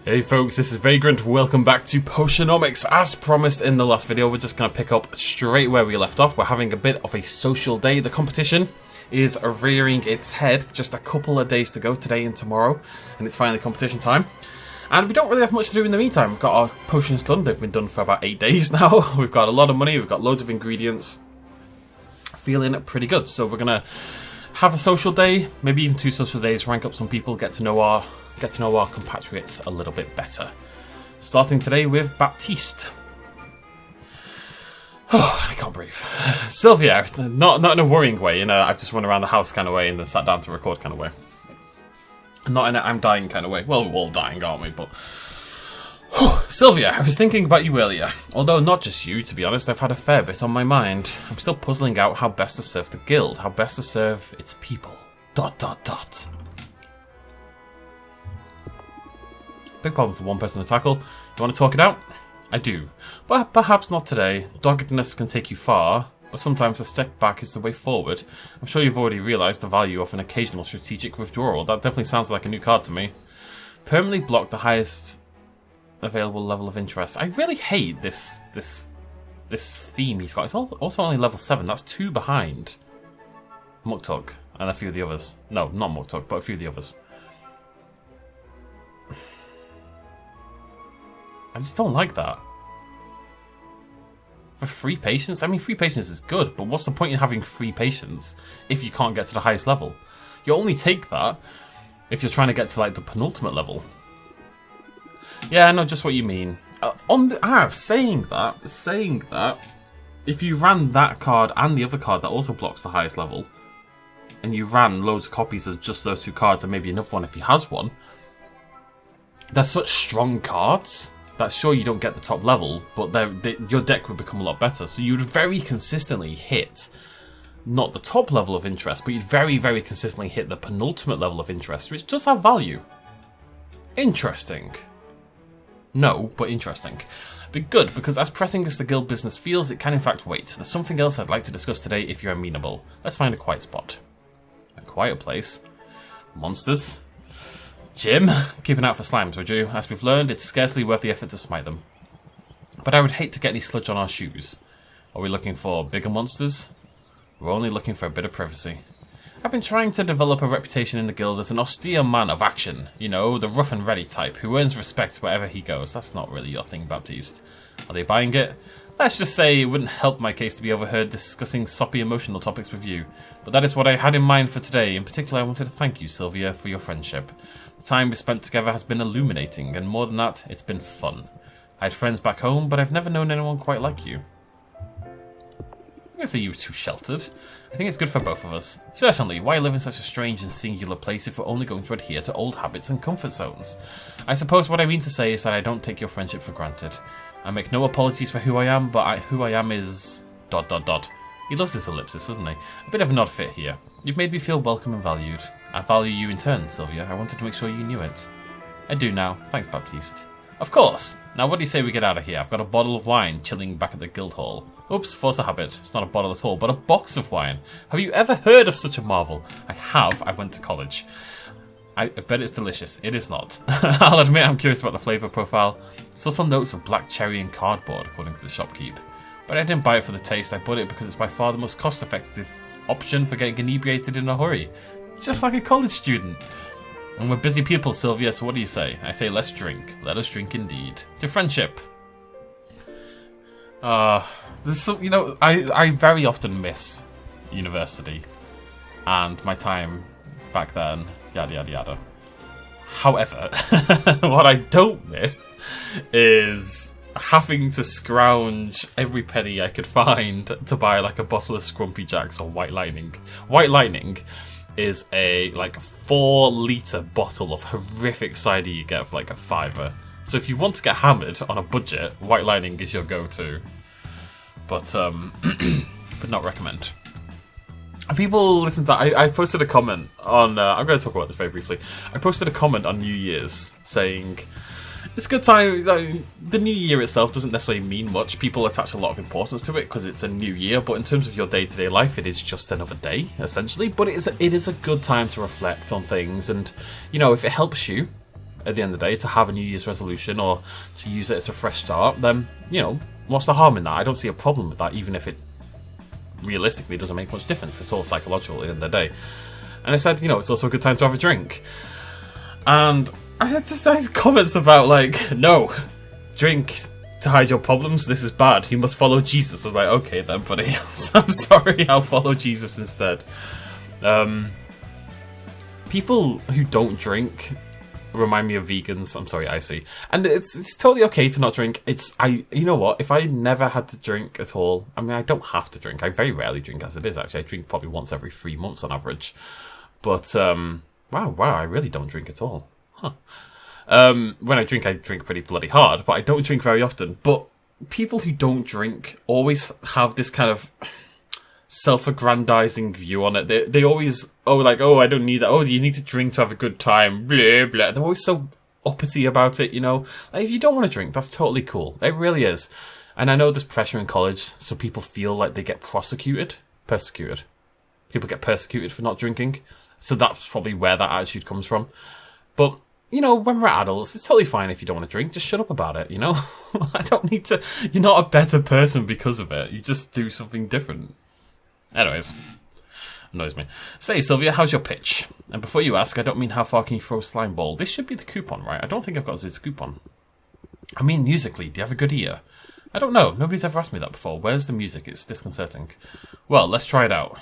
Hey folks, this is Vagrant. Welcome back to Potionomics. As promised in the last video, we're just going to pick up straight where we left off. We're having a bit of a social day. The competition is rearing its head. Just a couple of days to go, today and tomorrow, and it's finally competition time. And we don't really have much to do in the meantime. We've got our potions done. They've been done for about 8 days now. We've got a lot of money. We've got loads of ingredients. Feeling pretty good. So we're going to have a social day, maybe even 2 social days, rank up some people, get to know our compatriots a little bit better. Starting today with Baptiste. Oh, I can't breathe. Sylvia, not in a worrying way, in a I've just run around the house kind of way and then sat down to record kind of way. Not in a I'm dying kind of way. Well, we're all dying, aren't we? But Sylvia, I was thinking about you earlier. Although not just you, to be honest, I've had a fair bit on my mind. I'm still puzzling out how best to serve the guild, how best to serve its people. ... Big problem for one person to tackle. You want to talk it out? I do. But perhaps not today. Doggedness can take you far, but sometimes a step back is the way forward. I'm sure you've already realised the value of an occasional strategic withdrawal. That definitely sounds like a new card to me. Permanently block the highest available level of interest. I really hate this theme he's got. It's also only level 7. That's 2 behind Muktug and a few of the others. No, not Muktug, but a few of the others. I just don't like that. For free patience? I mean, free patience is good, but what's the point in having free patience if you can't get to the highest level? You only take that if you're trying to get to, like, the penultimate level. Yeah, I know just what you mean. Saying that, if you ran that card and the other card that also blocks the highest level, and you ran loads of copies of just those 2 cards and maybe another one if he has one, they're such strong cards that sure you don't get the top level, but your deck would become a lot better. So you would very consistently hit not the top level of interest, but you'd very, very consistently hit the penultimate level of interest, which does have value. Interesting. No, but interesting. But good, because as pressing as the guild business feels, it can in fact wait. There's something else I'd like to discuss today if you're amenable. Let's find a quiet spot. A quiet place. Monsters. Jim, keep an eye out for slimes, would you? As we've learned, it's scarcely worth the effort to smite them. But I would hate to get any sludge on our shoes. Are we looking for bigger monsters? We're only looking for a bit of privacy. I've been trying to develop a reputation in the guild as an austere man of action. You know, the rough and ready type, who earns respect wherever he goes. That's not really your thing, Baptiste. Are they buying it? Let's just say it wouldn't help my case to be overheard discussing soppy emotional topics with you. But that is what I had in mind for today. In particular, I wanted to thank you, Sylvia, for your friendship. The time we spent together has been illuminating, and more than that, it's been fun. I had friends back home, but I've never known anyone quite like you. I'm gonna say you were too sheltered. I think it's good for both of us. Certainly, why live in such a strange and singular place if we're only going to adhere to old habits and comfort zones? I suppose what I mean to say is that I don't take your friendship for granted. I make no apologies for who I am, but who I am is... ... He loves this ellipsis, doesn't he? A bit of an odd fit here. You've made me feel welcome and valued. I value you in turn, Sylvia. I wanted to make sure you knew it. I do now. Thanks, Baptiste. Of course! Now what do you say we get out of here? I've got a bottle of wine chilling back at the guild hall. Oops, force a habit. It's not a bottle at all, but a box of wine. Have you ever heard of such a marvel? I have. I went to college. I bet it's delicious. It is not. I'll admit I'm curious about the flavour profile. Subtle notes of black cherry and cardboard, according to the shopkeep. But I didn't buy it for the taste. I bought it because it's by far the most cost-effective option for getting inebriated in a hurry. Just like a college student. And we're busy people, Sylvia, so what do you say? I say let's drink. Let us drink indeed. To friendship. There's some, you know, I very often miss university. And my time back then. Yada yada yada. However, what I don't miss is having to scrounge every penny I could find to buy like a bottle of Scrumpy Jacks or White Lightning. White Lightning is a like 4-litre bottle of horrific cider you get for like a £5. So if you want to get hammered on a budget, White Lightning is your go-to. But but not recommend. People listen to that. I posted a comment on I'm going to talk about this very briefly. I posted a comment on New Year's saying it's a good time. The new year itself doesn't necessarily mean much. People attach a lot of importance to it because it's a new year, but in terms of your day-to-day life, it is just another day, essentially. But it is a good time to reflect on things, and, you know, if it helps you at the end of the day, to have a New Year's resolution or to use it as a fresh start, then, you know, what's the harm in that? I don't see a problem with that, even if it realistically doesn't make much difference. It's all psychological at the end of the day. And I said, you know, it's also a good time to have a drink. And I had comments about, like, no, drink to hide your problems, this is bad, you must follow Jesus. I was like, okay then, buddy, I'm sorry, I'll follow Jesus instead. People who don't drink remind me of vegans. I'm sorry, Icy. And it's totally okay to not drink. You know what, if I never had to drink at all, I mean, I don't have to drink, I very rarely drink as it is, actually. I drink probably once every 3 months on average. But, wow, I really don't drink at all. Huh. When I drink pretty bloody hard, but I don't drink very often. But people who don't drink always have this kind of self-aggrandizing view on it. They always, I don't need that. Oh, you need to drink to have a good time. Blah, blah. They're always so uppity about it, you know. Like, if you don't want to drink, that's totally cool. It really is. And I know there's pressure in college, so people feel like they get persecuted. People get persecuted for not drinking. So that's probably where that attitude comes from. But, you know, when we're adults, it's totally fine if you don't want to drink. Just shut up about it, you know? I don't need to... You're not a better person because of it. You just do something different. Anyways, annoys me. Say, Sylvia, how's your pitch? And before you ask, I don't mean how far can you throw a slime ball. This should be the coupon, right? I don't think I've got Zid's coupon. I mean, musically, do you have a good ear? I don't know. Nobody's ever asked me that before. Where's the music? It's disconcerting. Well, let's try it out.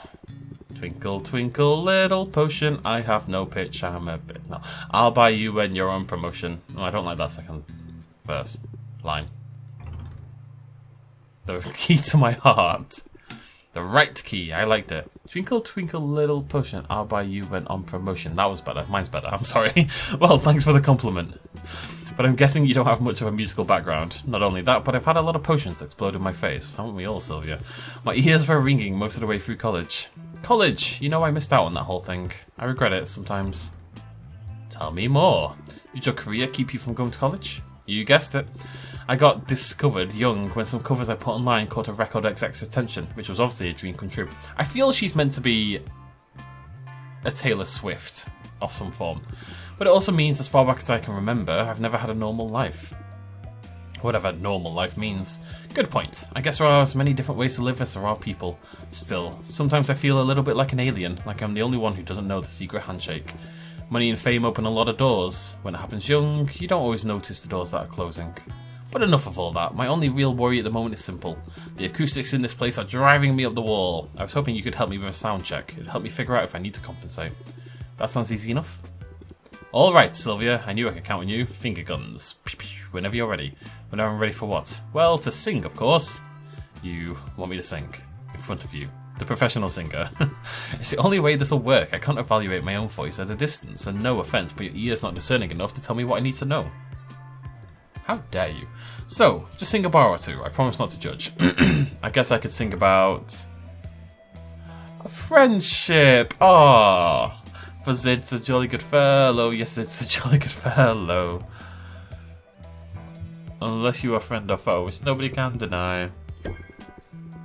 Twinkle, twinkle, little potion. I have no pitch. I'm a bit... No. I'll buy you when you're on promotion. Oh, I don't like that second verse. Line. The key to my heart. The right key. I liked it. Twinkle, twinkle, little potion. I'll buy you when on promotion. That was better. Mine's better. I'm sorry. Well, thanks for the compliment. But I'm guessing you don't have much of a musical background. Not only that, but I've had a lot of potions explode in my face. Haven't we all, Sylvia? My ears were ringing most of the way through college. College! You know, I missed out on that whole thing. I regret it sometimes. Tell me more. Did your career keep you from going to college? You guessed it. I got discovered young when some covers I put online caught a record exec's attention, which was obviously a dream come true. I feel she's meant to be a Taylor Swift of some form. But it also means, as far back as I can remember, I've never had a normal life. Whatever normal life means. Good point. I guess there are as many different ways to live as there are people. Still, sometimes I feel a little bit like an alien, like I'm the only one who doesn't know the secret handshake. Money and fame open a lot of doors. When it happens young, you don't always notice the doors that are closing. But enough of all that. My only real worry at the moment is simple. The acoustics in this place are driving me up the wall. I was hoping you could help me with a sound check. It'd help me figure out if I need to compensate. That sounds easy enough. Alright, Sylvia, I knew I could count on you. Finger guns. Pew, pew, whenever you're ready. Whenever I'm ready for what? Well, to sing, of course. You want me to sing. In front of you. The professional singer. It's the only way this'll work. I can't evaluate my own voice at a distance, and no offence, but your ear's not discerning enough to tell me what I need to know. How dare you? So, just sing a bar or two. I promise not to judge. I guess I could sing about... a friendship. Ah. For Zid's a jolly good fellow. Yes, it's a jolly good fellow. Unless you are friend or foe, which nobody can deny.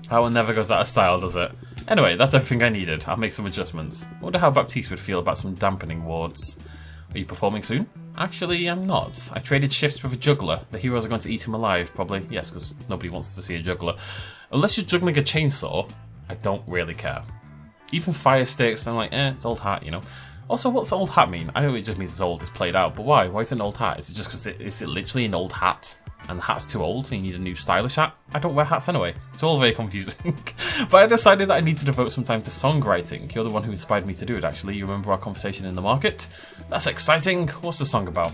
That one never goes out of style, does it? Anyway, that's everything I needed. I'll make some adjustments. I wonder how Baptiste would feel about some dampening wards. Are you performing soon? Actually, I'm not. I traded shifts with a juggler. The heroes are going to eat him alive, probably. Yes, because nobody wants to see a juggler. Unless you're juggling a chainsaw, I don't really care. Even fire sticks, I'm like, it's old hat, you know. Also, what's old hat mean? I know it just means it's old, it's played out, but why? Why is it an old hat? Is it just because is it literally an old hat? And the hat's too old and you need a new stylish hat? I don't wear hats anyway. It's all very confusing. But I decided that I need to devote some time to songwriting. You're the one who inspired me to do it, actually. You remember our conversation in the market? That's exciting. What's the song about?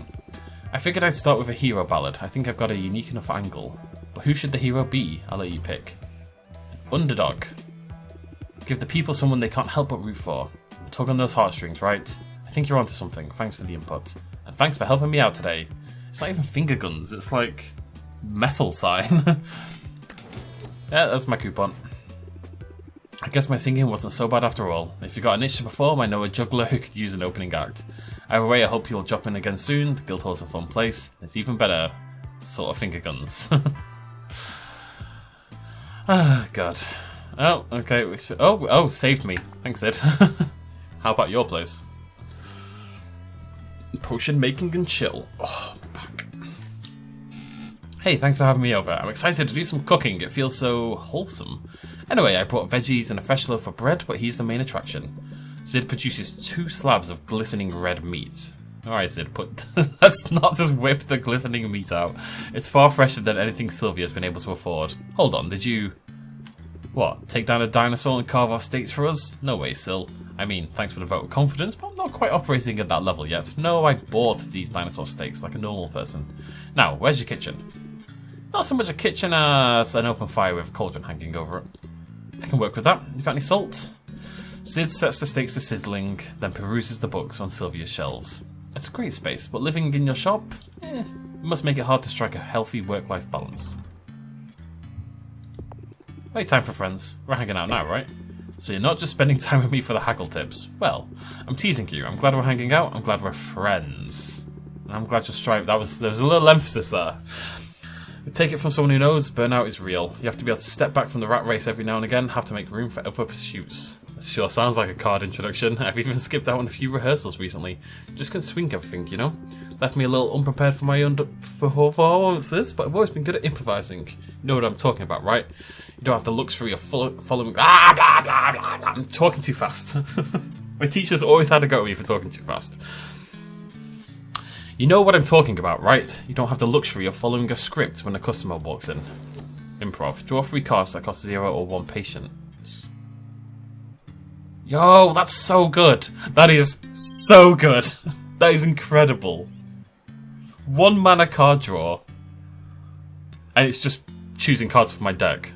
I figured I'd start with a hero ballad. I think I've got a unique enough angle. But who should the hero be? I'll let you pick. Underdog. Give the people someone they can't help but root for. Tug on those heartstrings, right? I think you're onto something. Thanks for the input. And thanks for helping me out today. It's not even finger guns, it's like metal sign. Yeah, that's my coupon. I guess my singing wasn't so bad after all. If you got an itch to perform, I know a juggler who could use an opening act. Either way, I hope you'll drop in again soon. The Guildhall's a fun place. It's even better sort of finger guns. Ah, God. Oh, okay. We should... Oh, saved me. Thanks, Sid. How about your place? Potion making and chill. Oh, my back. Hey, thanks for having me over. I'm excited to do some cooking. It feels so wholesome. Anyway, I brought veggies and a fresh loaf of bread, but he's the main attraction. Sid produces 2 slabs of glistening red meat. Alright, Sid, let's not just whip the glistening meat out. It's far fresher than anything Sylvia's been able to afford. Hold on, did you... What, take down a dinosaur and carve our steaks for us? No way, Syl. I mean, thanks for the vote of confidence, but I'm not quite operating at that level yet. No, I bought these dinosaur steaks like a normal person. Now, where's your kitchen? Not so much a kitchen as an open fire with a cauldron hanging over it. I can work with that. You got any salt? Sid sets the steaks to sizzling, then peruses the books on Sylvia's shelves. It's a great space, but living in your shop, it must make it hard to strike a healthy work-life balance. Right, time for friends. We're hanging out now, right? So you're not just spending time with me for the haggle tips. Well, I'm teasing you. I'm glad we're hanging out. I'm glad we're friends. And I'm glad you're striving. There was a little emphasis there. Take it from someone who knows, burnout is real. You have to be able to step back from the rat race every now and again, have to make room for other pursuits. This sure sounds like a card introduction. I've even skipped out on a few rehearsals recently. Just couldn't swing everything, you know? Left me a little unprepared for my own performances, but I've always been good at improvising. You know what I'm talking about, right? You don't have the luxury of following... Blah, blah, blah, blah, blah. I'm talking too fast. My teachers always had to go at me for talking too fast. You know what I'm talking about, right? You don't have the luxury of following a script when a customer walks in. Improv. Draw 3 cards that cost 0 or 1 patience. Yo, that's so good. That is so good. That is incredible. 1 mana card draw. And it's just choosing cards from my deck.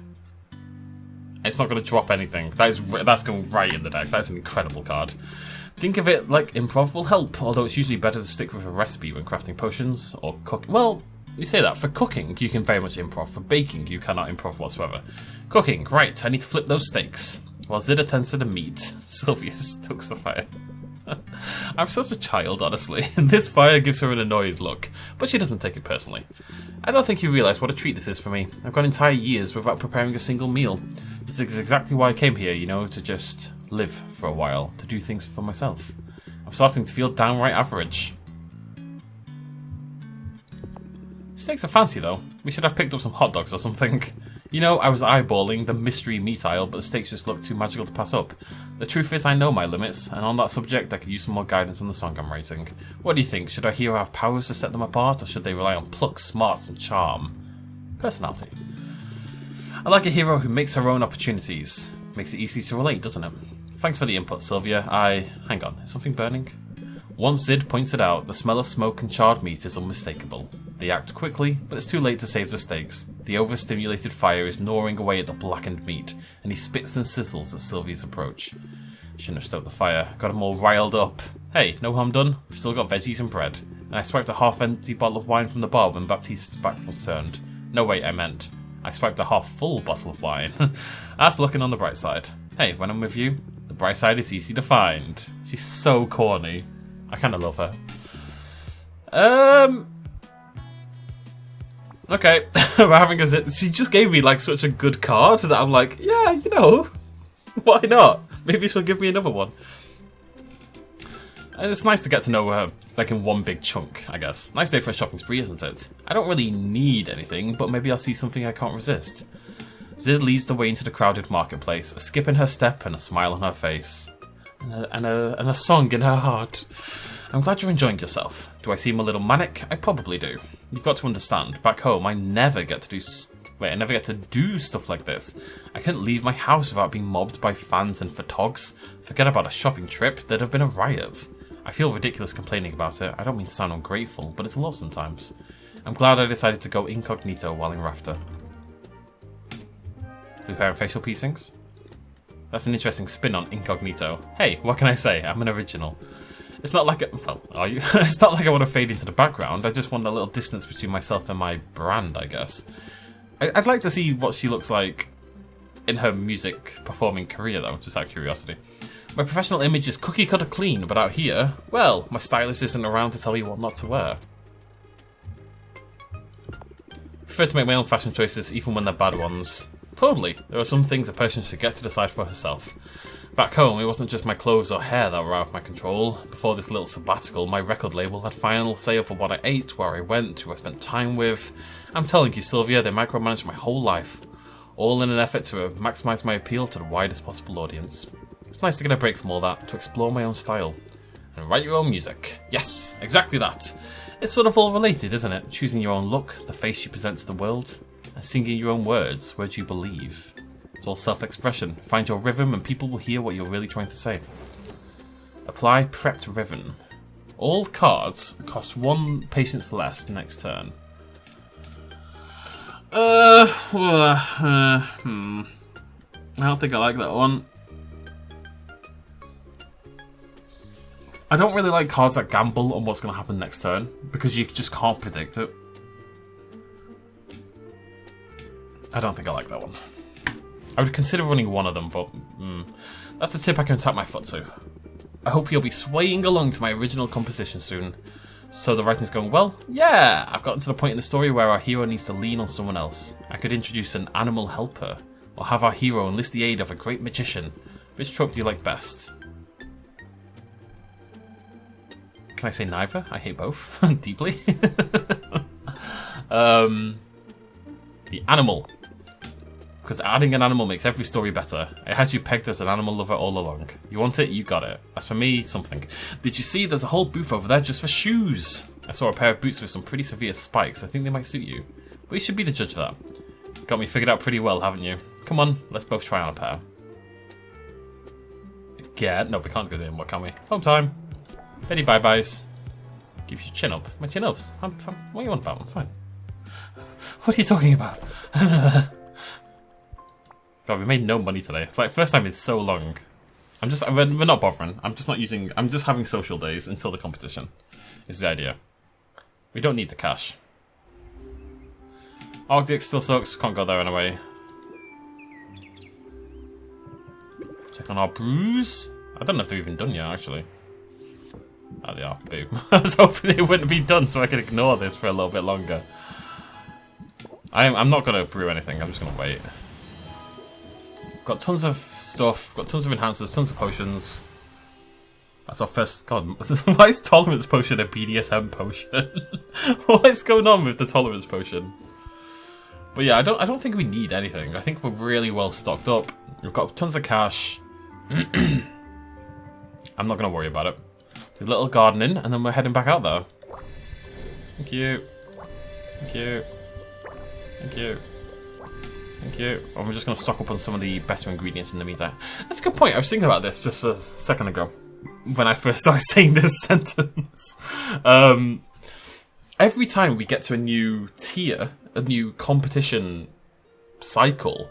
It's not going to drop anything. That's going right in the deck. That's an incredible card. Think of it like improv will help, although it's usually better to stick with a recipe when crafting potions or cooking. Well, you say that. For cooking, you can very much improv. For baking, you cannot improv whatsoever. Cooking, right, I need to flip those steaks. While Zid attends to the meat, Sylvia stokes the fire. I'm such a child, honestly. This fire gives her an annoyed look, but she doesn't take it personally. I don't think you realise what a treat this is for me. I've gone entire years without preparing a single meal. This is exactly why I came here, you know, to just live for a while, to do things for myself. I'm starting to feel downright average. Steaks are fancy though. We should have picked up some hot dogs or something. You know, I was eyeballing the mystery meat aisle, but the steaks just looked too magical to pass up. The truth is I know my limits, and on that subject I could use some more guidance on the song I'm writing. What do you think? Should our hero have powers to set them apart, or should they rely on pluck, smarts, and charm? Personality. I like a hero who makes her own opportunities. Makes it easy to relate, doesn't it? Thanks for the input, Sylvia. Hang on, is something burning? Once Zid points it out, the smell of smoke and charred meat is unmistakable. They act quickly, but it's too late to save the steaks. The overstimulated fire is gnawing away at the blackened meat, and he spits and sizzles at Sylvia's approach. Shouldn't have stoked the fire, got him all riled up. Hey, no harm done, we've still got veggies and bread. And I swiped a half-empty bottle of wine from the bar when Baptiste's back was turned. No, wait, I meant, I swiped a half-full bottle of wine. That's looking on the bright side. Hey, when I'm with you, the bright side is easy to find. She's so corny. I kind of love her. Okay, we're having a zit. She just gave me like such a good card that I'm like, yeah, you know, why not? Maybe she'll give me another one. And it's nice to get to know her like in one big chunk, I guess. Nice day for a shopping spree, isn't it? I don't really need anything, but maybe I'll see something I can't resist. Zid leads the way into the crowded marketplace, a skip in her step and a smile on her face. And a song in her heart. I'm glad you're enjoying yourself. Do I seem a little manic? I probably do. You've got to understand, back home I never get to do stuff like this. I couldn't leave my house without being mobbed by fans and photogs. Forget about a shopping trip, there'd have been a riot. I feel ridiculous complaining about it. I don't mean to sound ungrateful, but it's a lot sometimes. I'm glad I decided to go incognito while in Rafta. Blue hair and facial piercings? That's an interesting spin on incognito. Hey, what can I say? I'm an original. It's not like are you? It's not like I want to fade into the background. I just want a little distance between myself and my brand, I guess. I'd like to see what she looks like in her music performing career, though, just out of curiosity. My professional image is cookie cutter clean, but out here, well, my stylist isn't around to tell me what not to wear. I prefer to make my own fashion choices, even when they're bad ones. Totally. There are some things a person should get to decide for herself. Back home, it wasn't just my clothes or hair that were out of my control. Before this little sabbatical, my record label had final say over what I ate, where I went, who I spent time with. I'm telling you, Sylvia, they micromanaged my whole life. All in an effort to maximise my appeal to the widest possible audience. It's nice to get a break from all that, to explore my own style. And write your own music. Yes, exactly that. It's sort of all related, isn't it? Choosing your own look, the face you present to the world, and singing your own words you believe. It's all self-expression. Find your rhythm and people will hear what you're really trying to say. Apply prepped rhythm. All cards cost 1 patience less next turn. I don't think I like that one. I don't really like cards that gamble on what's going to happen next turn, because you just can't predict it. I don't think I like that one. I would consider running one of them, but that's a tip I can tap my foot to. I hope you'll be swaying along to my original composition soon. So the writing's going well? Yeah! I've gotten to the point in the story where our hero needs to lean on someone else. I could introduce an animal helper, or have our hero enlist the aid of a great magician. Which trope do you like best? Can I say neither? I hate both. Deeply. The animal. Because adding an animal makes every story better. I had you pegged as an animal lover all along. You want it, you got it. As for me, something. Did you see there's a whole booth over there just for shoes? I saw a pair of boots with some pretty severe spikes. I think they might suit you. But you should be the judge of that. Got me figured out pretty well, haven't you? Come on, let's both try on a pair. Yeah, no, we can't go anymore, can we? Home time. Any bye-byes. Keep your chin up. My chin ups. I'm what are you on about? I'm fine. What are you talking about? God, we made no money today. It's like first time in so long. We're not bothering. I'm just having social days until the competition. Is the idea. We don't need the cash. Arctic still sucks. Can't go there anyway. Check on our brews. I don't know if they're even done yet, actually. Oh, they are. Boom. I was hoping they wouldn't be done so I could ignore this for a little bit longer. I'm not going to brew anything. I'm just going to wait. Got tons of stuff. Got tons of enhancers. Tons of potions. That's our first... God, why is Tolerance Potion a BDSM potion? What is going on with the Tolerance Potion? But yeah, I don't think we need anything. I think we're really well stocked up. We've got tons of cash. I'm not going to worry about it. Do a little gardening, and then we're heading back out there. Thank you. Thank you. Thank you. Thank you. And we're just going to stock up on some of the better ingredients in the meantime. That's a good point. I was thinking about this just a second ago when I first started saying this sentence. Every time we get to a new tier, a new competition cycle,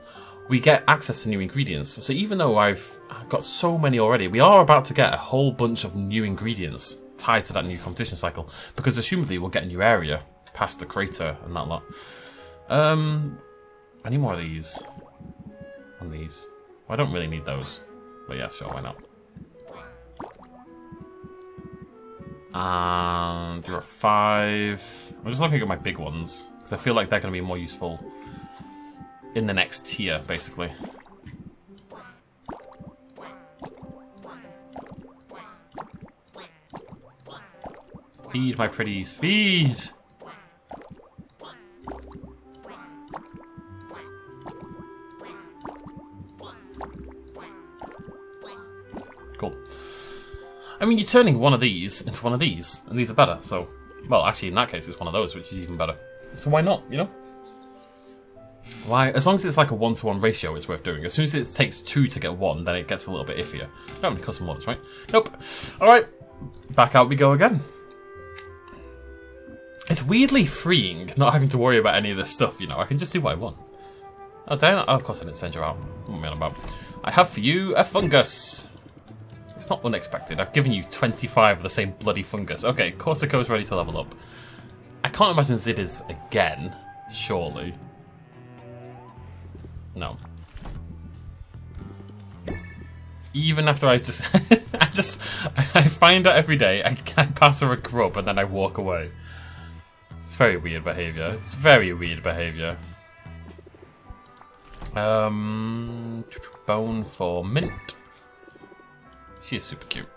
we get access to new ingredients. So even though I've got so many already, we are about to get a whole bunch of new ingredients tied to that new competition cycle. Because assumedly we'll get a new area past the crater and that lot. I need more of these. And these. Well, I don't really need those. But yeah, sure, why not? And you're a 5. I'm just looking at my big ones. Because I feel like they're going to be more useful in the next tier, basically. Feed, my pretties, feed! Cool. I mean, you're turning one of these into one of these, and these are better, so... Well, actually, in that case, it's one of those, which is even better. So why not, you know? Why? As long as it's like a 1-to-1 ratio, it's worth doing. As soon as it takes 2 to get 1, then it gets a little bit iffier. Don't have any custom orders, right? Nope. Alright, back out we go again. It's weirdly freeing, not having to worry about any of this stuff, you know? I can just do what I want. Oh, damn. Oh, of course I didn't send you out. What am I on about? I have for you a fungus. It's not unexpected. I've given you 25 of the same bloody fungus. Okay, Corsico's ready to level up. I can't imagine Zid is again, surely. No. Even after I just... I find her every day, I pass her a grub and then I walk away. It's very weird behaviour. It's very weird behaviour. Bone for mint. She is super cute.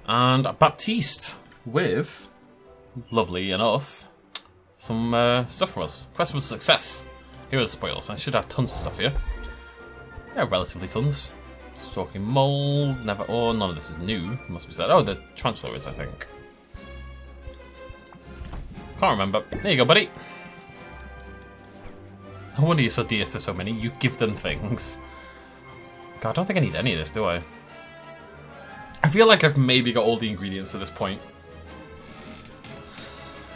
And Baptiste with, lovely enough, some stuff for us. Quest was a success. Here are the spoils. I should have tons of stuff here. Yeah, relatively tons. Stalking mole, never. Oh, none of this is new. Must be said. Oh, the transfer is, I think. Can't remember. There you go, buddy. No wonder you're so DS to so many. You give them things. God, I don't think I need any of this, do I? I feel like I've maybe got all the ingredients at this point.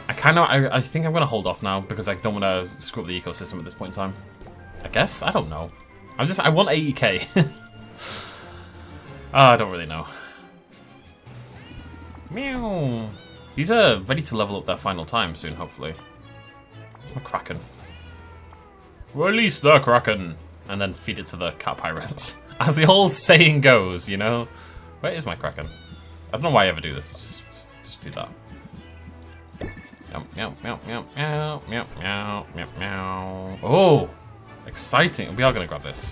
I think I'm gonna hold off now because I don't want to screw up the ecosystem at this point in time. I guess? I don't know. I want 80k. I don't really know. Meow. These are ready to level up their final time soon, hopefully. It's my Kraken. Release the Kraken! And then feed it to the cat pirates. As the old saying goes, you know? Where is my Kraken? I don't know why I ever do this. Just do that. Meow, meow, meow, meow, meow, meow, meow, meow. Oh! Exciting. We are going to grab this.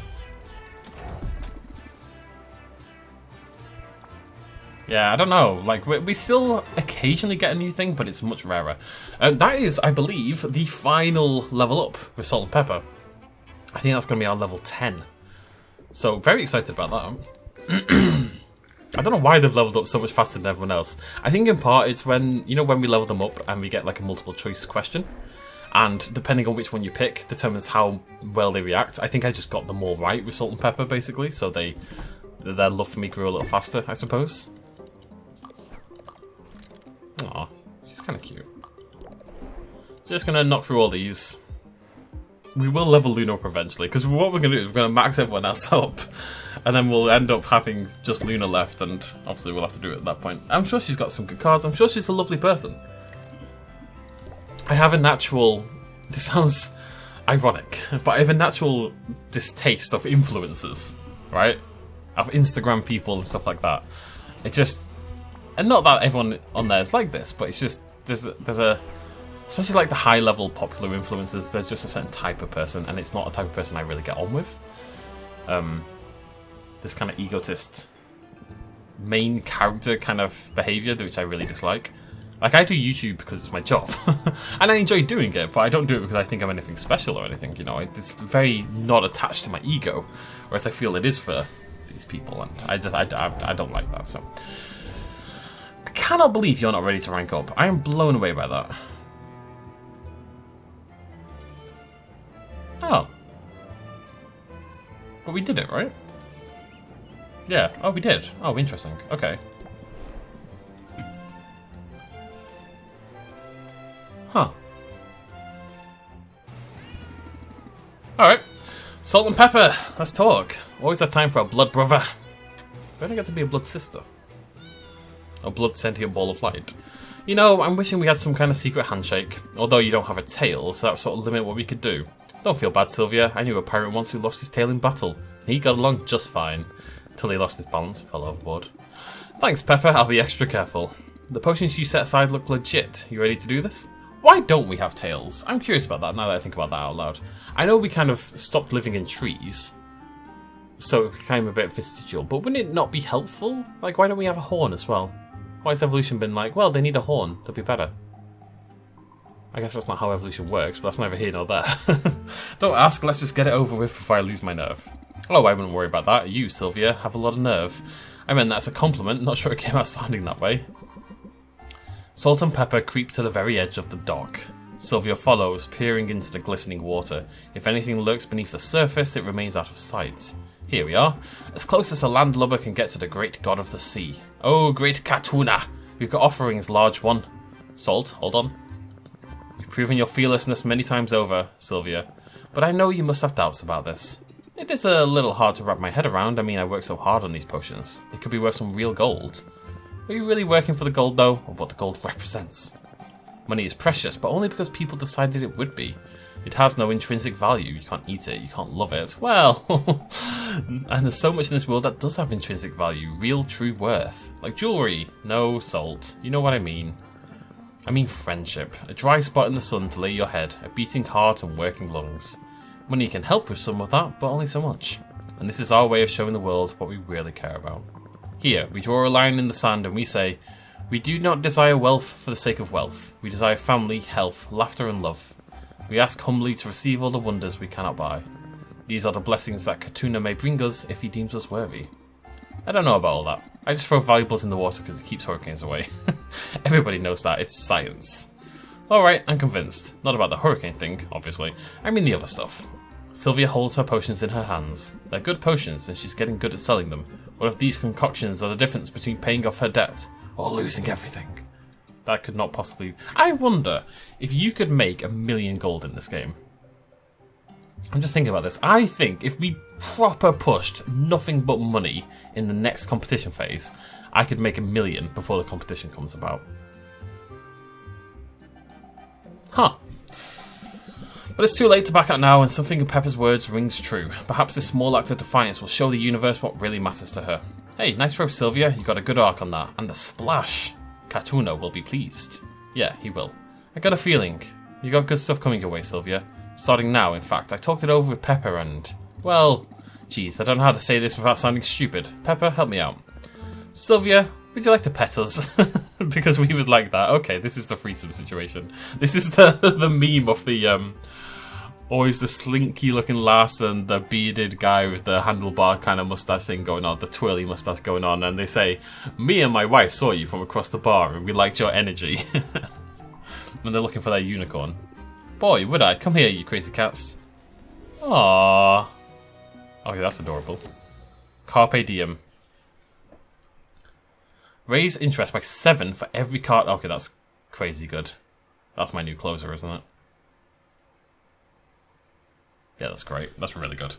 Yeah, I don't know. Like, we still occasionally get a new thing, but it's much rarer. That is, I believe, the final level up with Salt and Pepper. I think that's going to be our level 10. So, very excited about that. I don't know why they've leveled up so much faster than everyone else. I think in part it's when, you know, when we level them up and we get like a multiple choice question. And depending on which one you pick determines how well they react. I think I just got them all right with Salt and Pepper, basically. So their love for me grew a little faster, I suppose. Aw, she's kind of cute. Just gonna knock through all these. We will level Luna up eventually, because what we're gonna do is we're gonna max everyone else up, and then we'll end up having just Luna left, and obviously we'll have to do it at that point. I'm sure she's got some good cards. I'm sure she's a lovely person. I have a natural. This sounds ironic, but I have a natural distaste of influencers, right? Of Instagram people and stuff like that. It just. And not that everyone on there is like this, but it's just, there's a especially like the high-level popular influencers, there's just a certain type of person, and it's not a type of person I really get on with. This kind of egotist, main character kind of behaviour, which I really dislike. Like, I do YouTube because it's my job, and I enjoy doing it, but I don't do it because I think I'm anything special or anything, you know. It's very not attached to my ego, whereas I feel it is for these people, and I don't like that, so... I cannot believe you're not ready to rank up. I am blown away by that. Oh. But we did it, right? Yeah. Oh, we did. Oh, interesting. Okay. Huh. Alright. Salt and Pepper. Let's talk. Always have time for a blood brother. Where do I get to be a blood sister? A blood sentient ball of light. You know, I'm wishing we had some kind of secret handshake. Although you don't have a tail, so that would sort of limit what we could do. Don't feel bad, Sylvia. I knew a pirate once who lost his tail in battle. He got along just fine. Until he lost his balance and fell overboard. Thanks, Pepper. I'll be extra careful. The potions you set aside look legit. You ready to do this? Why don't we have tails? I'm curious about that now that I think about that out loud. I know we kind of stopped living in trees, so it became a bit vestigial, but wouldn't it not be helpful? Like, why don't we have a horn as well? Why has evolution been like, well, they need a horn, they'll be better? I guess that's not how evolution works, but that's neither here nor there. Don't ask, let's just get it over with before I lose my nerve. Oh, I wouldn't worry about that. You, Sylvia, have a lot of nerve. I meant that's a compliment, not sure it came out sounding that way. Salt and Pepper creep to the very edge of the dock. Sylvia follows, peering into the glistening water. If anything lurks beneath the surface, it remains out of sight. Here we are, as close as a landlubber can get to the great god of the sea. Oh, great Katuna! We've got offerings, large one. Salt, hold on. You've proven your fearlessness many times over, Sylvia, but I know you must have doubts about this. It is a little hard to wrap my head around. I mean, I work so hard on these potions. They could be worth some real gold. Are you really working for the gold, though, or what the gold represents? Money is precious, but only because people decided it would be. It has no intrinsic value. You can't eat it. You can't love it. Well, and there's so much in this world that does have intrinsic value. Real, true worth. Like jewellery. No, salt. You know what I mean. I mean friendship. A dry spot in the sun to lay your head. A beating heart and working lungs. Money can help with some of that, but only so much. and this is our way of showing the world what we really care about. Here, we draw a line in the sand and we say, we do not desire wealth for the sake of wealth. We desire family, health, laughter and love. We ask humbly to receive all the wonders we cannot buy. These are the blessings that Katuna may bring us if he deems us worthy. I don't know about all that. I just throw valuables in the water because it keeps hurricanes away. Everybody knows that. It's science. Alright, I'm convinced. Not about the hurricane thing, obviously. I mean the other stuff. Sylvia holds her potions in her hands. They're good potions and she's getting good at selling them. What if these concoctions are the difference between paying off her debt or losing everything? That could not possibly... I wonder if you could make 1,000,000 gold in this game. I'm just thinking about this. I think if we proper pushed nothing but money in the next competition phase, I could make 1,000,000 before the competition comes about. Huh. But it's too late to back out now, and something in Pepper's words rings true. Perhaps this small act of defiance will show the universe what really matters to her. Hey, nice throw, Sylvia. You got a good arc on that. And the splash. Katuna will be pleased. Yeah, he will. I got a feeling. You got good stuff coming your way, Sylvia. Starting now, in fact. I talked it over with Pepper and... well, geez, I don't know how to say this without sounding stupid. Pepper, help me out. Sylvia, would you like to pet us? Because we would like that. Okay, this is the threesome situation. This is the meme of the... always the slinky looking lass and the bearded guy with the handlebar kind of mustache thing going on, the twirly mustache going on, and they say, me and my wife saw you from across the bar and we liked your energy. When they're looking for their unicorn. Boy, would I. Come here, you crazy cats. Aww. Okay, that's adorable. Carpe diem. Raise interest by 7 for every card. Okay, that's crazy good. That's my new closer, isn't it? Yeah, that's great. That's really good.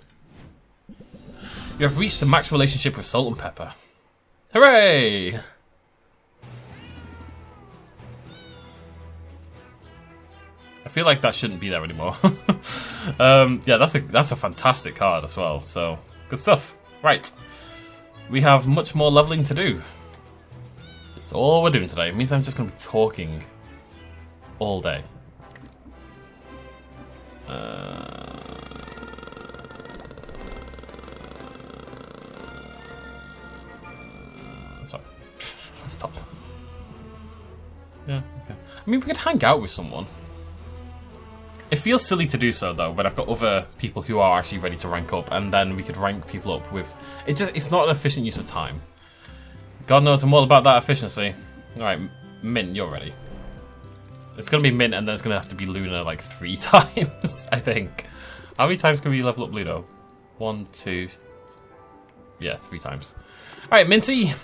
You have reached a max relationship with Salt and Pepper. Hooray! I feel like that shouldn't be there anymore. Yeah, that's a fantastic card as well. So, good stuff. Right. We have much more leveling to do. That's all we're doing today. It means I'm just going to be talking all day. Sorry. Stop. Yeah, okay. I mean, we could hang out with someone. It feels silly to do so, though, when I've got other people who are actually ready to rank up, and then we could rank people up with... It's not an efficient use of time. God knows I'm all about that efficiency. Alright, Mint, you're ready. It's going to be Mint, and then it's going to have to be Luna like 3 times, I think. How many times can we level up Ludo? 1, 2... Yeah, 3 times. Alright, Minty!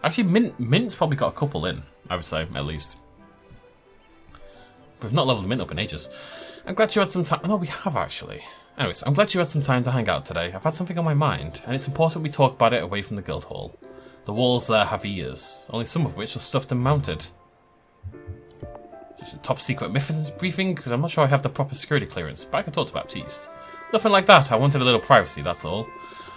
Actually, Mint's probably got a couple in, I would say, at least. We've not leveled Mint up in ages. I'm glad you had some time... No, we have, actually. Anyways, I'm glad you had some time to hang out today. I've had something on my mind, and it's important we talk about it away from the guild hall. The walls there have ears, only some of which are stuffed and mounted. Just a top secret mission briefing, because I'm not sure I have the proper security clearance, but I can talk to Baptiste. Nothing like that, I wanted a little privacy, that's all.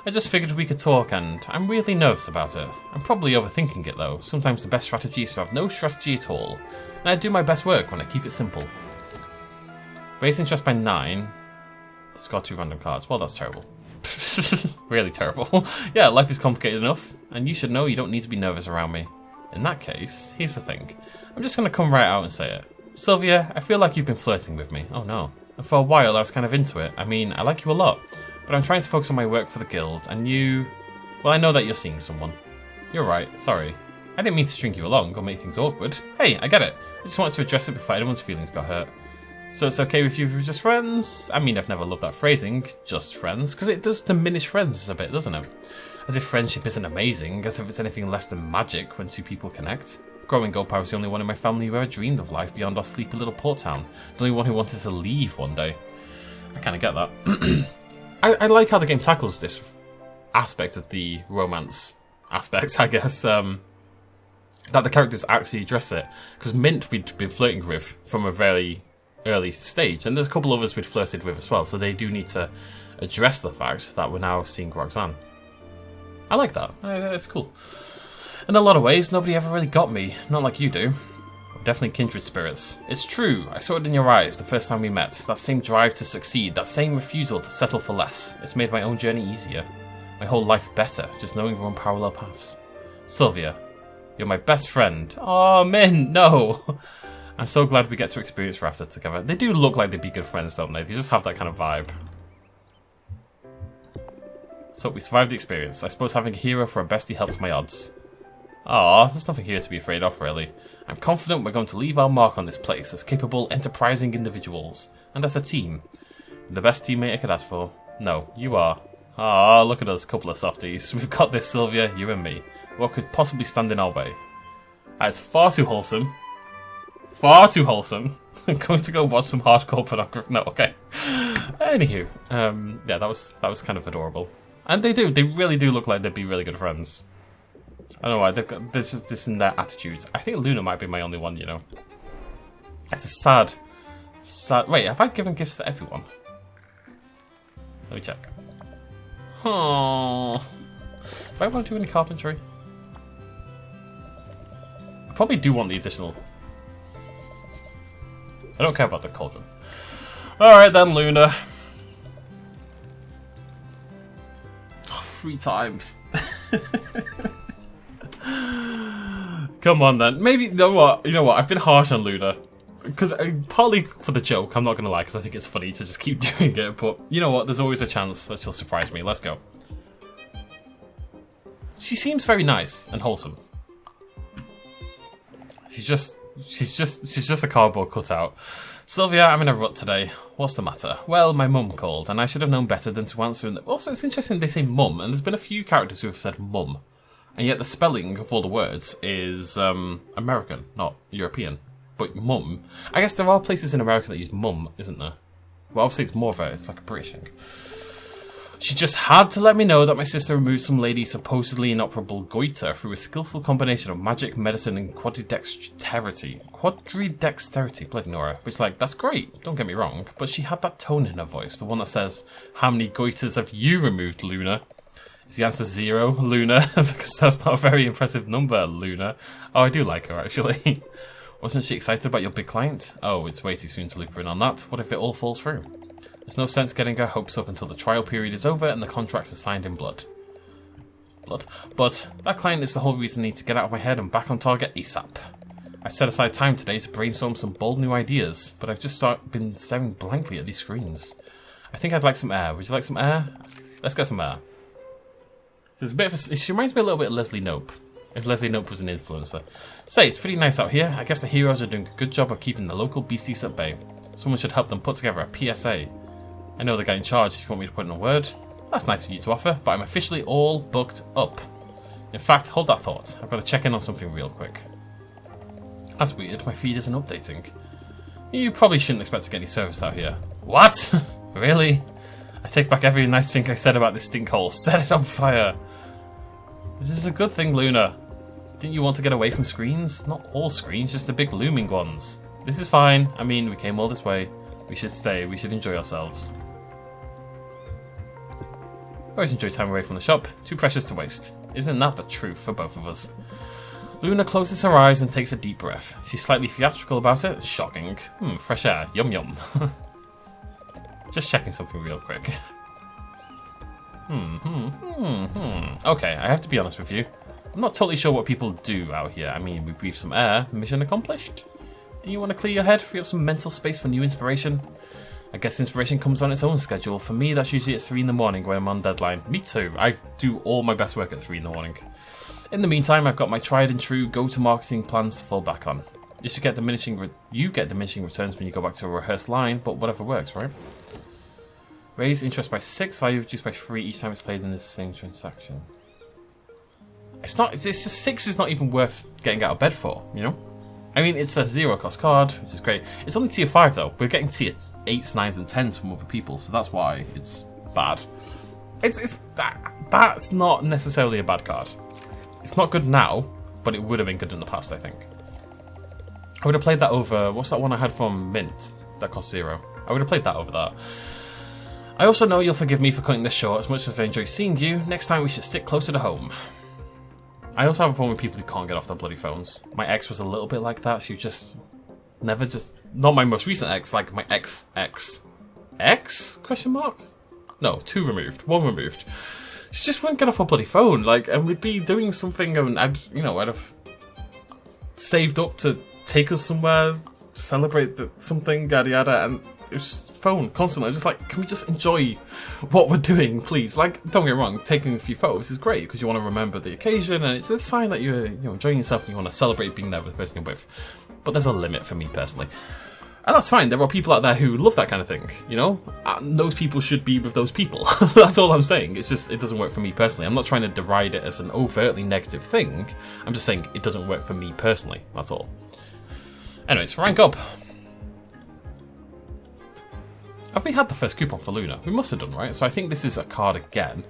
I just figured we could talk, and I'm really nervous about it. I'm probably overthinking it, though. Sometimes the best strategy is to have no strategy at all. And I do my best work when I keep it simple. Raise interest by 9. Score 2 random cards. Well, that's terrible. Really terrible. Yeah, life is complicated enough, and you should know you don't need to be nervous around me. In that case, here's the thing. I'm just going to come right out and say it. Sylvia, I feel like you've been flirting with me. Oh no. And for a while I was kind of into it. I mean, I like you a lot. But I'm trying to focus on my work for the guild, and you... Well, I know that you're seeing someone. You're right, sorry. I didn't mean to string you along or make things awkward. Hey, I get it. I just wanted to address it before anyone's feelings got hurt. So it's okay with you if we're just friends? I mean, I've never loved that phrasing, just friends, because it does diminish friends a bit, doesn't it? As if friendship isn't amazing, as if it's anything less than magic when two people connect. Growing up, I was the only one in my family who ever dreamed of life beyond our sleepy little port town. The only one who wanted to leave one day. I kind of get that. I like how the game tackles this aspect of the romance aspect, I guess. That the characters actually address it. Because Mint we'd been flirting with from a very early stage, and there's a couple of others we'd flirted with as well, so they do need to address the fact that we're now seeing Roxanne. I like that. It's cool. In a lot of ways, nobody ever really got me, not like you do. We're definitely kindred spirits. It's true, I saw it in your eyes the first time we met. That same drive to succeed, that same refusal to settle for less. It's made my own journey easier. my whole life better, just knowing we're on parallel paths. Sylvia, you're my best friend. Oh, Min, no. I'm so glad we get to experience Rafta together. They do look like they'd be good friends, don't they? They just have that kind of vibe. So we survived the experience. I suppose having a hero for a bestie helps my odds. Aw, there's nothing here to be afraid of, really. I'm confident we're going to leave our mark on this place as capable, enterprising individuals. And as a team. The best teammate I could ask for. No, you are. Aw, look at us, couple of softies. We've got this, Sylvia, you and me. What could possibly stand in our way? That's far too wholesome. Far too wholesome. I'm going to go watch some hardcore pornography. No, okay. Anywho, yeah, that was kind of adorable. And they really do look like they'd be really good friends. I don't know why, they've got this in their attitudes. I think Luna might be my only one, you know. It's a sad... Wait, have I given gifts to everyone? Let me check. Oh, do I want to do any carpentry? I probably do want the additional... I don't care about the cauldron. Alright then, Luna. Oh, 3 times. Come on then. Maybe, you know what? I've been harsh on Luna. Because partly for the joke, I'm not going to lie, because I think it's funny to just keep doing it. But you know what? There's always a chance that she'll surprise me. Let's go. She seems very nice and wholesome. She's just a cardboard cutout. Sylvia, I'm in a rut today. What's the matter? Well, my mum called, and I should have known better than to answer. Also, it's interesting they say mum, and there's been a few characters who have said mum, and yet the spelling of all the words is American, not European. But mum, I guess there are places in America that use mum, isn't there? Well, obviously it's more of it's like a British thing. She just had to let me know that my sister removed some lady's supposedly inoperable goiter through a skillful combination of magic, medicine, and quadridexterity. Quadridexterity, bloody Nora. Which, like, that's great, don't get me wrong, but she had that tone in her voice, the one that says, how many goiters have you removed, Luna? Is the answer 0, Luna? Because that's not a very impressive number, Luna. Oh, I do like her, actually. Wasn't she excited about your big client? Oh, it's way too soon to loop her in on that. What if it all falls through? There's no sense getting her hopes up until the trial period is over and the contracts are signed in blood. But that client is the whole reason I need to get out of my head and back on target ASAP. I set aside time today to brainstorm some bold new ideas, but I've just been staring blankly at these screens. I think I'd like some air. Would you like some air? Let's get some air. There's a bit of she reminds me a little bit of Leslie Knope. If Leslie Knope was an influencer. Say, it's pretty nice out here. I guess the heroes are doing a good job of keeping the local beasties at bay. Someone should help them put together a PSA. I know the guy in charge if you want me to put in a word. That's nice of you to offer, but I'm officially all booked up. In fact, hold that thought. I've got to check in on something real quick. That's weird, my feed isn't updating. You probably shouldn't expect to get any service out here. What? Really? I take back every nice thing I said about this stinkhole. Set it on fire. This is a good thing, Luna. Didn't you want to get away from screens? Not all screens, just the big looming ones. This is fine. I mean, we came all this way. We should stay. We should enjoy ourselves. I always enjoy time away from the shop. Too precious to waste. Isn't that the truth for both of us? Luna closes her eyes and takes a deep breath. She's slightly theatrical about it. Shocking. Fresh air. Yum yum. Just checking something real quick. Okay, I have to be honest with you. I'm not totally sure what people do out here. I mean, we breathe some air. Mission accomplished. Do you want to clear your head? Free up some mental space for new inspiration? I guess inspiration comes on its own schedule. For me, that's usually at 3 in the morning when I'm on deadline. Me too. I do all my best work at 3 in the morning. In the meantime, I've got my tried and true go-to-marketing plans to fall back on. You get diminishing returns when you go back to a rehearsed line, but whatever works, right? Raise interest by 6, value reduced by 3 each time it's played in the same transaction. It's just 6 is not even worth getting out of bed for, you know? I mean, it's a 0 cost card, which is great. It's only tier 5 though. We're getting tier 8s, 9s and 10s from other people, so that's why it's bad. That's not necessarily a bad card. It's not good now, but it would have been good in the past, I think. I would have played that over... What's that one I had from Mint that cost 0? I would have played that over that. I also know you'll forgive me for cutting this short. As much as I enjoy seeing you, next time we should stick closer to home. I also have a problem with people who can't get off their bloody phones. My ex was a little bit like that. She just... Never just... Not my most recent ex, like my ex-ex. Ex? Question mark? No, 2 removed. 1 removed. She just wouldn't get off her bloody phone, like, and we'd be doing something, and I'd have saved up to take us somewhere, celebrate something, yada yada, and it was just phone constantly. I was just like, can we just enjoy what we're doing, please? Like, don't get me wrong, taking a few photos is great because you want to remember the occasion, and it's a sign that you're enjoying yourself and you want to celebrate being there with the person you're with. But there's a limit for me personally. And that's fine, there are people out there who love that kind of thing, and those people should be with those people. That's all I'm saying. It's just, it doesn't work for me personally. I'm not trying to deride it as an overtly negative thing. I'm just saying it doesn't work for me personally. That's all. Anyways, rank up. Have we had the first coupon for Luna? We must have done, right? So I think this is a card again.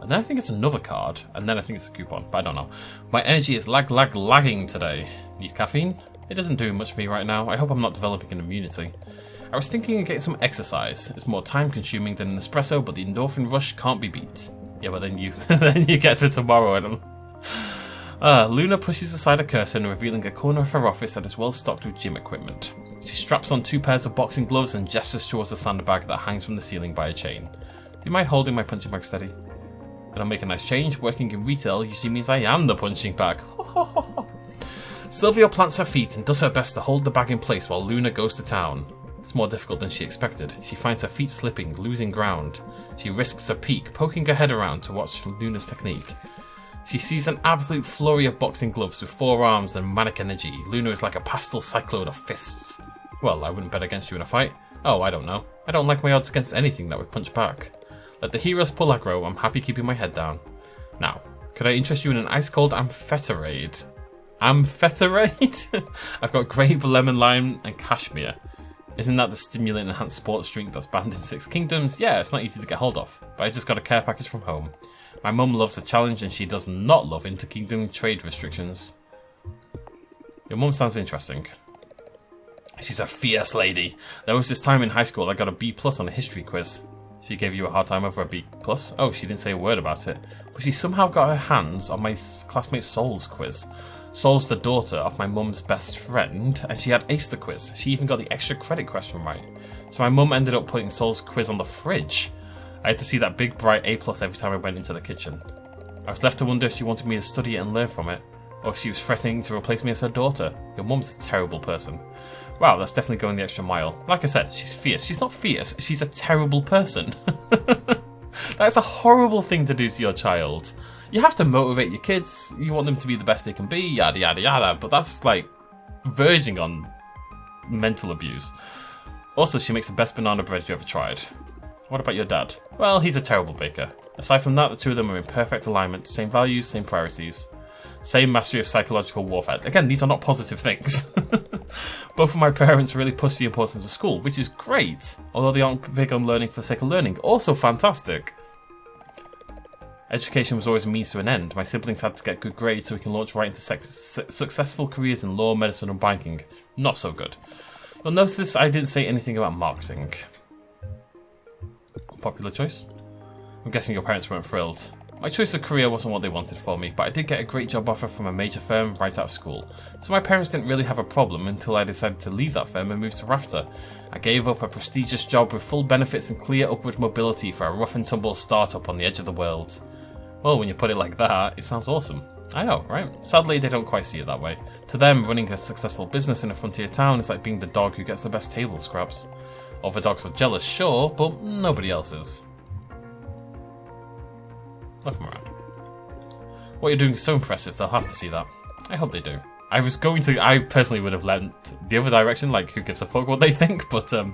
And then I think it's another card. And then I think it's a coupon, but I don't know. My energy is lagging today. Need caffeine? It doesn't do much for me right now. I hope I'm not developing an immunity. I was thinking of getting some exercise. It's more time consuming than an espresso, but the endorphin rush can't be beat. Yeah, but then you get to tomorrow and Luna pushes aside a curtain, revealing a corner of her office that is well stocked with gym equipment. She straps on 2 pairs of boxing gloves and gestures towards the sandbag that hangs from the ceiling by a chain. Do you mind holding my punching bag steady? It'll make a nice change. Working in retail usually means I am the punching bag. Sylvia plants her feet and does her best to hold the bag in place while Luna goes to town. It's more difficult than she expected. She finds her feet slipping, losing ground. She risks a peek, poking her head around to watch Luna's technique. She sees an absolute flurry of boxing gloves with 4 arms and manic energy. Luna is like a pastel cyclone of fists. Well, I wouldn't bet against you in a fight. Oh, I don't know. I don't like my odds against anything that would punch back. Let the heroes pull aggro. I'm happy keeping my head down. Now, could I interest you in an ice-cold ampheterade? Ampheterade? I've got grape, lemon, lime, and cashmere. Isn't that the stimulant-enhanced sports drink that's banned in 6 kingdoms? Yeah, it's not easy to get hold of, but I just got a care package from home. My mum loves a challenge and she does not love inter-kingdom trade restrictions. Your mum sounds interesting. She's a fierce lady. There was this time in high school I got a B+ on a history quiz. She gave you a hard time over a B+? Oh, she didn't say a word about it. But she somehow got her hands on my classmate Sol's quiz. Sol's the daughter of my mum's best friend, and she had aced the quiz. She even got the extra credit question right. So my mum ended up putting Sol's quiz on the fridge. I had to see that big bright A+ every time I went into the kitchen. I was left to wonder if she wanted me to study it and learn from it, or if she was threatening to replace me as her daughter. Your mum's a terrible person. Wow, that's definitely going the extra mile. Like I said, she's fierce. She's not fierce, she's a terrible person. That's a horrible thing to do to your child. You have to motivate your kids, you want them to be the best they can be, yada yada yada, but that's like verging on mental abuse. Also, she makes the best banana bread you ever tried. What about your dad? Well, he's a terrible baker. Aside from that, the two of them are in perfect alignment, same values, same priorities. Same mastery of psychological warfare. Again, these are not positive things. Both of my parents really push the importance of school, which is great, although they aren't big on learning for the sake of learning. Also fantastic. Education was always a means to an end. My siblings had to get good grades so we can launch right into successful careers in law, medicine and banking. Not so good. You'll notice I didn't say anything about marketing. Popular choice? I'm guessing your parents weren't thrilled. My choice of career wasn't what they wanted for me, but I did get a great job offer from a major firm right out of school. So my parents didn't really have a problem until I decided to leave that firm and move to Rafta. I gave up a prestigious job with full benefits and clear upward mobility for a rough and tumble startup on the edge of the world. Well, when you put it like that, it sounds awesome. I know, right? Sadly, they don't quite see it that way. To them, running a successful business in a frontier town is like being the dog who gets the best table scraps. Other dogs are jealous, sure, but nobody else is. Look them around. What you're doing is so impressive, they'll have to see that. I hope they do. I personally would have lent the other direction, like who gives a fuck what they think, but I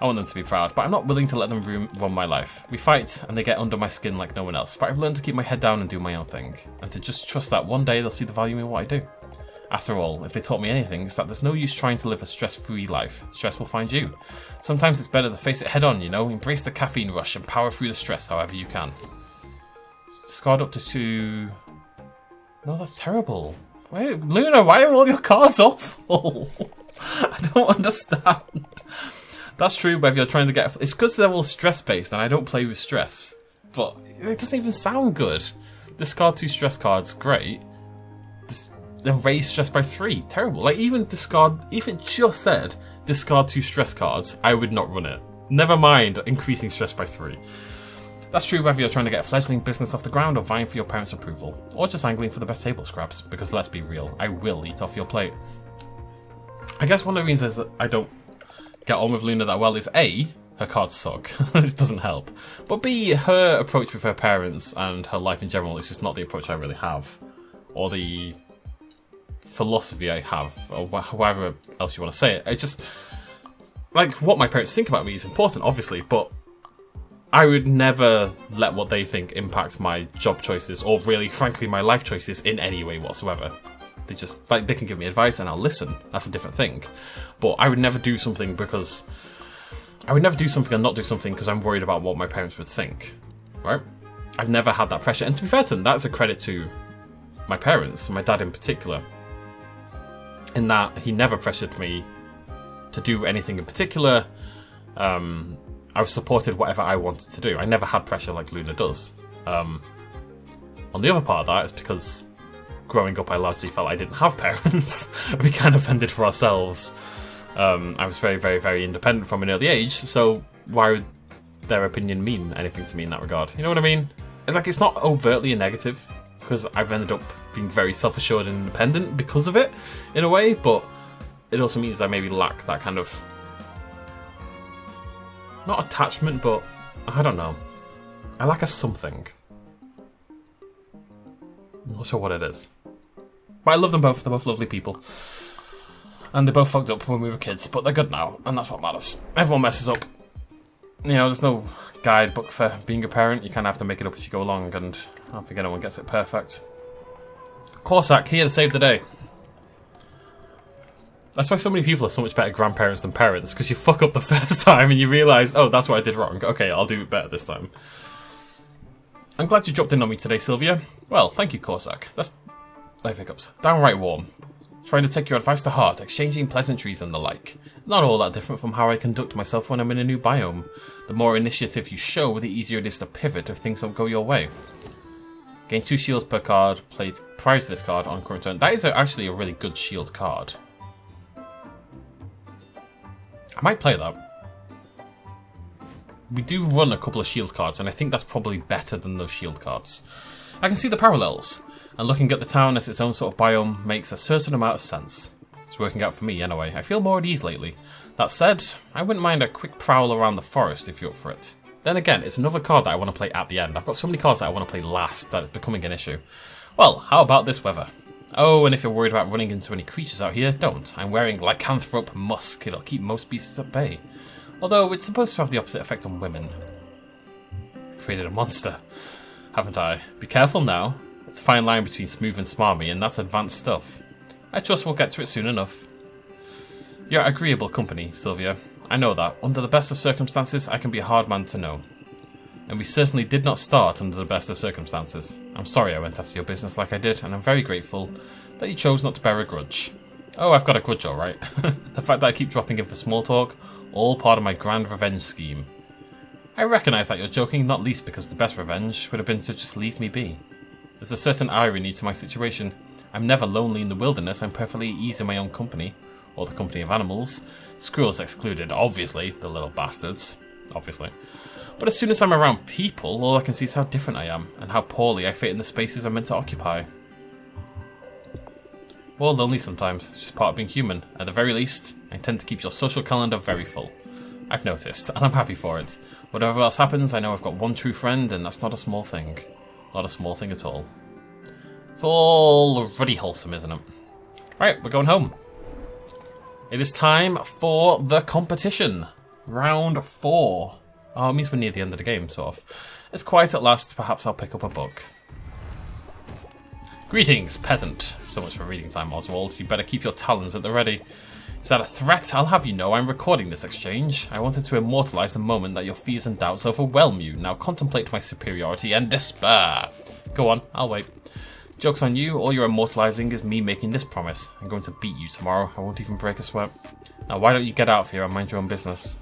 want them to be proud. But I'm not willing to let them run my life. We fight, and they get under my skin like no one else, but I've learned to keep my head down and do my own thing, and to just trust that one day they'll see the value in what I do. After all, if they taught me anything, it's that there's no use trying to live a stress-free life. Stress will find you. Sometimes it's better to face it head on, you know, embrace the caffeine rush and power through the stress however you can. Discard up to 2... No, that's terrible. Wait, Luna, why are all your cards awful? I don't understand. That's true, whether you're trying to get... It's because they're all stress-based, and I don't play with stress. But it doesn't even sound good. Discard 2 stress cards, great. Then raise stress by 3, terrible. Like, even if it just said discard 2 stress cards, I would not run it. Never mind increasing stress by 3. That's true whether you're trying to get a fledgling business off the ground or vying for your parents' approval, or just angling for the best table scraps, because let's be real, I will eat off your plate. I guess one of the reasons that I don't get on with Luna that well is A, her cards suck, it doesn't help, but B, her approach with her parents and her life in general is just not the approach I really have, or the philosophy I have, or however else you want to say it. It just, like, what my parents think about me is important, obviously, but I would never let what they think impact my job choices, or really, frankly, my life choices in any way whatsoever. They just, like, they can give me advice and I'll listen. That's a different thing. But I would never do something because... I would never do something and not do something because I'm worried about what my parents would think. Right? I've never had that pressure. And to be fair to them, that's a credit to my parents, my dad in particular. In that he never pressured me to do anything in particular. I've supported whatever I wanted to do. I never had pressure like Luna does. On the other part of that, it's because growing up I largely felt I didn't have parents. We kind of fended for ourselves. I was very, very, very independent from an early age, so why would their opinion mean anything to me in that regard? You know what I mean? It's like, it's not overtly a negative, because I've ended up being very self-assured and independent because of it, in a way, but it also means I maybe lack that kind of... not attachment, but I don't know. I lack a something. I'm not sure what it is. But I love them both, they're both lovely people. And they both fucked up when we were kids, but they're good now, and that's what matters. Everyone messes up. You know, there's no guidebook for being a parent, you kind of have to make it up as you go along, and I don't think anyone gets it perfect. Corsac, here to save the day. That's why so many people are so much better grandparents than parents, because you fuck up the first time and you realise, oh, that's what I did wrong. Okay, I'll do it better this time. I'm glad you dropped in on me today, Sylvia. Well, thank you, Corsac. That's... no hiccups. Downright warm. Trying to take your advice to heart, exchanging pleasantries and the like. Not all that different from how I conduct myself when I'm in a new biome. The more initiative you show, the easier it is to pivot if things don't go your way. Gain 2 shields per card played prior to this card on current turn. That is actually a really good shield card. I might play that. We do run a couple of shield cards, and I think that's probably better than those shield cards. I can see the parallels. And looking at the town as its own sort of biome makes a certain amount of sense. It's working out for me anyway. I feel more at ease lately. That said, I wouldn't mind a quick prowl around the forest if you're up for it. Then again, it's another card that I want to play at the end. I've got so many cards that I want to play last that it's becoming an issue. Well, how about this weather? Oh, and if you're worried about running into any creatures out here, don't. I'm wearing lycanthrope musk. It'll keep most beasts at bay. Although it's supposed to have the opposite effect on women. Created a monster, haven't I? Be careful now. It's a fine line between smooth and smarmy, and that's advanced stuff. I trust we'll get to it soon enough. You're agreeable company, Sylvia. I know that. Under the best of circumstances, I can be a hard man to know. And we certainly did not start under the best of circumstances. I'm sorry I went after your business like I did, and I'm very grateful that you chose not to bear a grudge. Oh, I've got a grudge, alright. The fact that I keep dropping in for small talk, all part of my grand revenge scheme. I recognise that you're joking, not least because the best revenge would have been to just leave me be. There's a certain irony to my situation. I'm never lonely in the wilderness, I'm perfectly at ease in my own company. Or the company of animals. Squirrels excluded, obviously, the little bastards. Obviously. But as soon as I'm around people, all I can see is how different I am, and how poorly I fit in the spaces I'm meant to occupy. We're all lonely sometimes, it's just part of being human. At the very least, I intend to keep your social calendar very full. I've noticed, and I'm happy for it. Whatever else happens, I know I've got one true friend, and that's not a small thing. Not a small thing at all. It's all really wholesome, isn't it? Right, we're going home. It is time for the competition. Round 4. Oh, it means we're near the end of the game, sort of. It's quiet at last, perhaps I'll pick up a book. Greetings, peasant. So much for reading time, Oswald. You better keep your talons at the ready. Is that a threat? I'll have you know I'm recording this exchange. I wanted to immortalise the moment that your fears and doubts overwhelm you. Now contemplate my superiority and despair. Go on, I'll wait. Joke's on you, all you're immortalising is me making this promise. I'm going to beat you tomorrow, I won't even break a sweat. Now why don't you get out of here and mind your own business?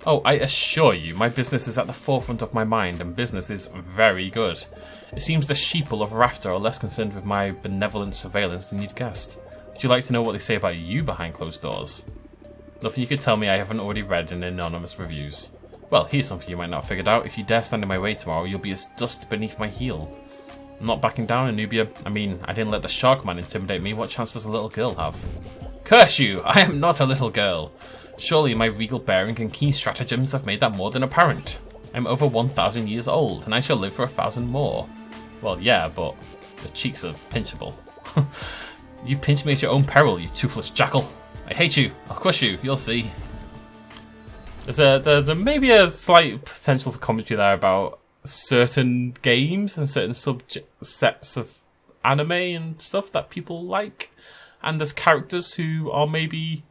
Oh, I assure you, my business is at the forefront of my mind, and business is very good. It seems the sheeple of Rafta are less concerned with my benevolent surveillance than you'd guessed. Would you like to know what they say about you behind closed doors? Nothing you could tell me I haven't already read in anonymous reviews. Well, here's something you might not have figured out. If you dare stand in my way tomorrow, you'll be as dust beneath my heel. I'm not backing down, Anubia. I mean, I didn't let the shark man intimidate me. What chance does a little girl have? Curse you! I am not a little girl. Surely my regal bearing and keen stratagems have made that more than apparent. I'm over 1,000 years old, and I shall live for 1,000 more. Well, yeah, but the cheeks are pinchable. You pinch me at your own peril, you toothless jackal. I hate you. I'll crush you. You'll see. There's maybe a slight potential for commentary there about certain games and certain subsets of anime and stuff that people like, and there's characters who are maybe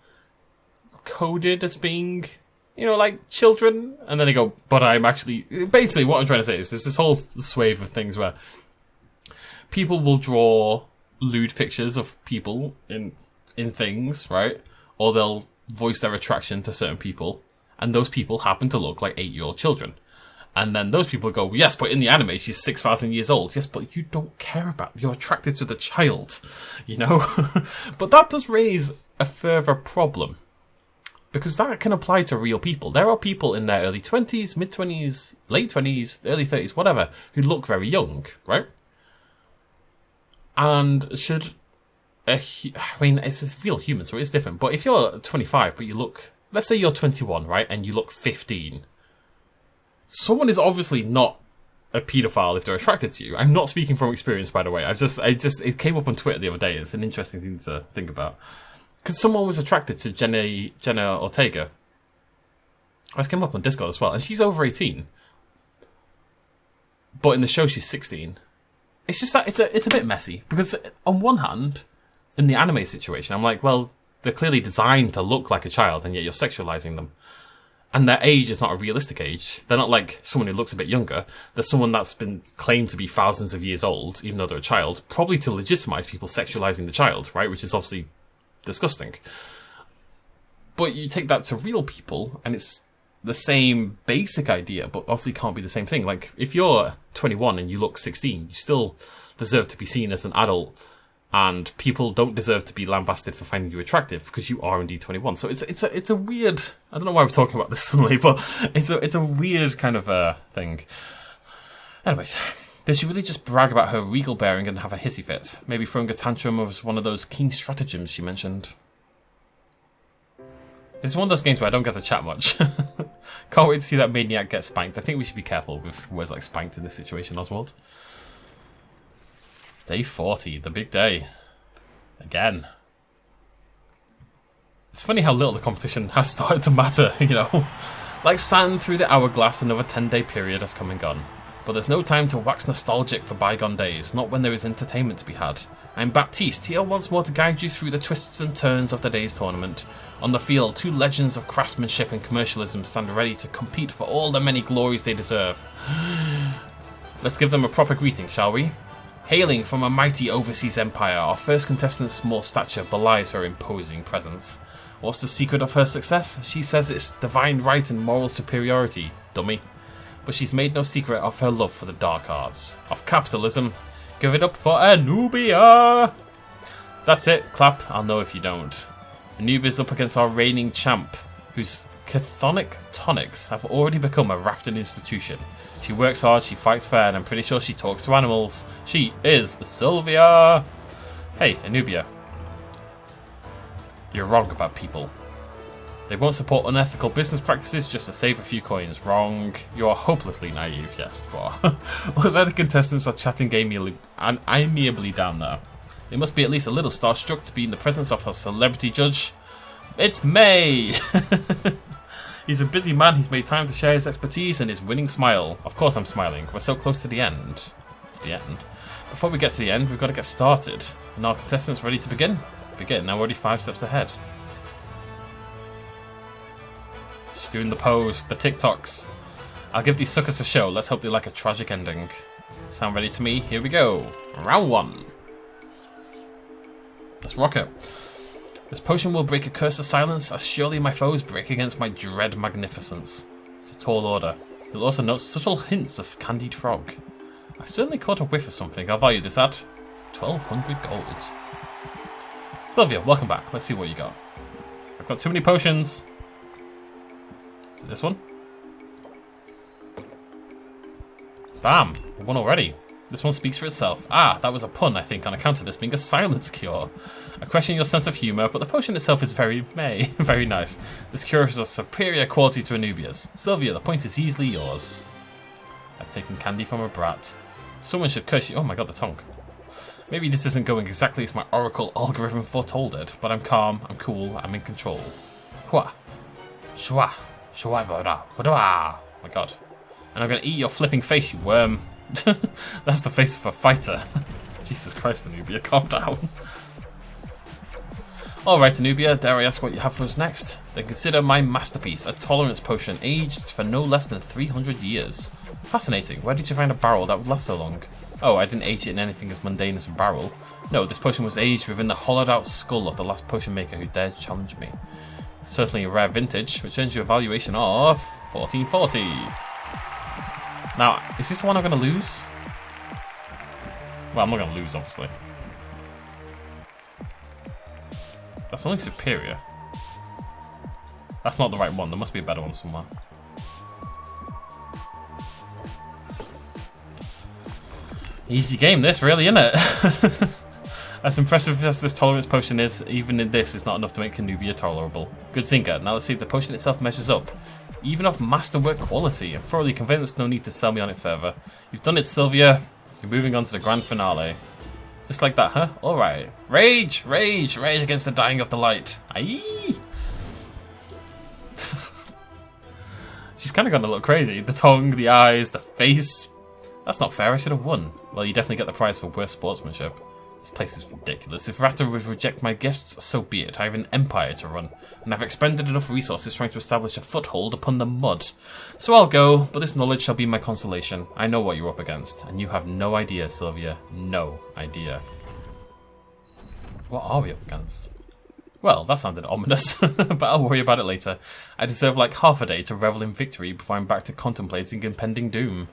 coded as being, you know, like children, and then they go, but I'm actually... Basically, what I'm trying to say is there's this whole swathe of things where people will draw lewd pictures of people in things, right? Or they'll voice their attraction to certain people, and those people happen to look like 8-year-old children. And then those people go, yes, but in the anime, she's 6,000 years old. Yes, but you don't care about it. You're attracted to the child, you know? But that does raise a further problem, because that can apply to real people. There are people in their early 20s, mid-20s, late 20s, early 30s, whatever, who look very young, right? And should... I mean, it's a real human, so it's different. But if you're 25, but you look... Let's say you're 21, right? And you look 15. Someone is obviously not a paedophile if they're attracted to you. I'm not speaking from experience, by the way. It came up on Twitter the other day. It's an interesting thing to think about. Because someone was attracted to Jenna Ortega. This came up on Discord as well. And she's over 18. But in the show, she's 16. It's just that it's a bit messy. Because on one hand, in the anime situation, I'm like, well, they're clearly designed to look like a child, and yet you're sexualizing them. And their age is not a realistic age. They're not like someone who looks a bit younger. They're someone that's been claimed to be thousands of years old, even though they're a child, probably to legitimize people sexualizing the child, right? Which is obviously disgusting. But you take that to real people, and it's the same basic idea, but obviously can't be the same thing. Like, if you're 21 and you look 16, you still deserve to be seen as an adult, and people don't deserve to be lambasted for finding you attractive because you are indeed 21. So it's a weird... I don't know why we're talking about this suddenly, but it's a weird kind of thing. Anyways, did she really just brag about her regal bearing and have a hissy fit? Maybe throwing a tantrum was one of those keen stratagems she mentioned. It's one of those games where I don't get to chat much. Can't wait to see that maniac get spanked. I think we should be careful with words like spanked in this situation, Oswald. Day 40, the big day. Again. It's funny how little the competition has started to matter, you know. Like sand through the hourglass, another 10-day period has come and gone. But there's no time to wax nostalgic for bygone days, not when there is entertainment to be had. I'm Baptiste, here once more to guide you through the twists and turns of the day's tournament. On the field, two legends of craftsmanship and commercialism stand ready to compete for all the many glories they deserve. Let's give them a proper greeting, shall we? Hailing from a mighty overseas empire, our first contestant's small stature belies her imposing presence. What's the secret of her success? She says it's divine right and moral superiority, dummy. But she's made no secret of her love for the dark arts, of capitalism. Give it up for Anubia! That's it, clap, I'll know if you don't. Anubia's up against our reigning champ, whose chthonic tonics have already become a Raftan institution. She works hard, she fights fair, and I'm pretty sure she talks to animals. She is Sylvia! Hey, Anubia. You're wrong about people. They won't support unethical business practices just to save a few coins. Wrong. You are hopelessly naive, yes you are. Those other contestants are chatting amiably down there. They must be at least a little starstruck to be in the presence of a celebrity judge. It's May! He's a busy man, he's made time to share his expertise and his winning smile. Of course I'm smiling, we're so close to the end. The end. Before we get to the end, we've got to get started. And our contestants ready to begin? Begin, now we're already 5 steps ahead. She's doing the pose, the TikToks. I'll give these suckers a show, let's hope they like a tragic ending. Sound ready to me? Here we go. Round 1. Let's rock it. This potion will break a curse of silence, as surely my foes break against my dread magnificence. It's a tall order. You'll also note subtle hints of candied frog. I certainly caught a whiff of something. I'll value this at 1,200 gold. Sylvia, welcome back. Let's see what you got. I've got too many potions. This one? Bam! One already. This one speaks for itself. Ah, that was a pun, I think, on account of this being a silence cure. I question your sense of humour, but the potion itself is very very nice. This cure is of superior quality to Anubia's. Sylvia, the point is easily yours. I've taken candy from a brat. Someone should curse you. Oh my god, the tongue. Maybe this isn't going exactly as my oracle algorithm foretold it, but I'm calm, I'm cool, I'm in control. Hua. Shwa. Shwa. Oh my god. And I'm gonna eat your flipping face, you worm. That's the face of a fighter. Jesus Christ, Anubia, calm down. Alright, Anubia, dare I ask what you have for us next? Then consider my masterpiece, a tolerance potion aged for no less than 300 years. Fascinating, where did you find a barrel that would last so long? Oh, I didn't age it in anything as mundane as a barrel. No, this potion was aged within the hollowed out skull of the last potion maker who dared challenge me. It's certainly a rare vintage, which earns you a valuation of 1440. Now, is this the one I'm going to lose? Well, I'm not going to lose, obviously. That's only superior. That's not the right one. There must be a better one somewhere. Easy game, this, really, isn't it? As impressive as this tolerance potion is, even in this, it's not enough to make Anubia tolerable. Good thinker. Now let's see if the potion itself measures up. Even of masterwork quality. I'm thoroughly convinced, no need to sell me on it further. You've done it, Sylvia. You're moving on to the grand finale. Just like that, huh? Alright. Rage! Rage! Rage against the dying of the light. Aye! She's kind of gone a little crazy. The tongue, the eyes, the face. That's not fair, I should have won. Well, you definitely get the prize for worst sportsmanship. This place is ridiculous. If Rafta would reject my gifts, so be it. I have an empire to run, and I've expended enough resources trying to establish a foothold upon the mud. So I'll go, but this knowledge shall be my consolation. I know what you're up against, and you have no idea, Sylvia. No idea. What are we up against? Well, that sounded ominous, but I'll worry about it later. I deserve like half a day to revel in victory before I'm back to contemplating impending doom.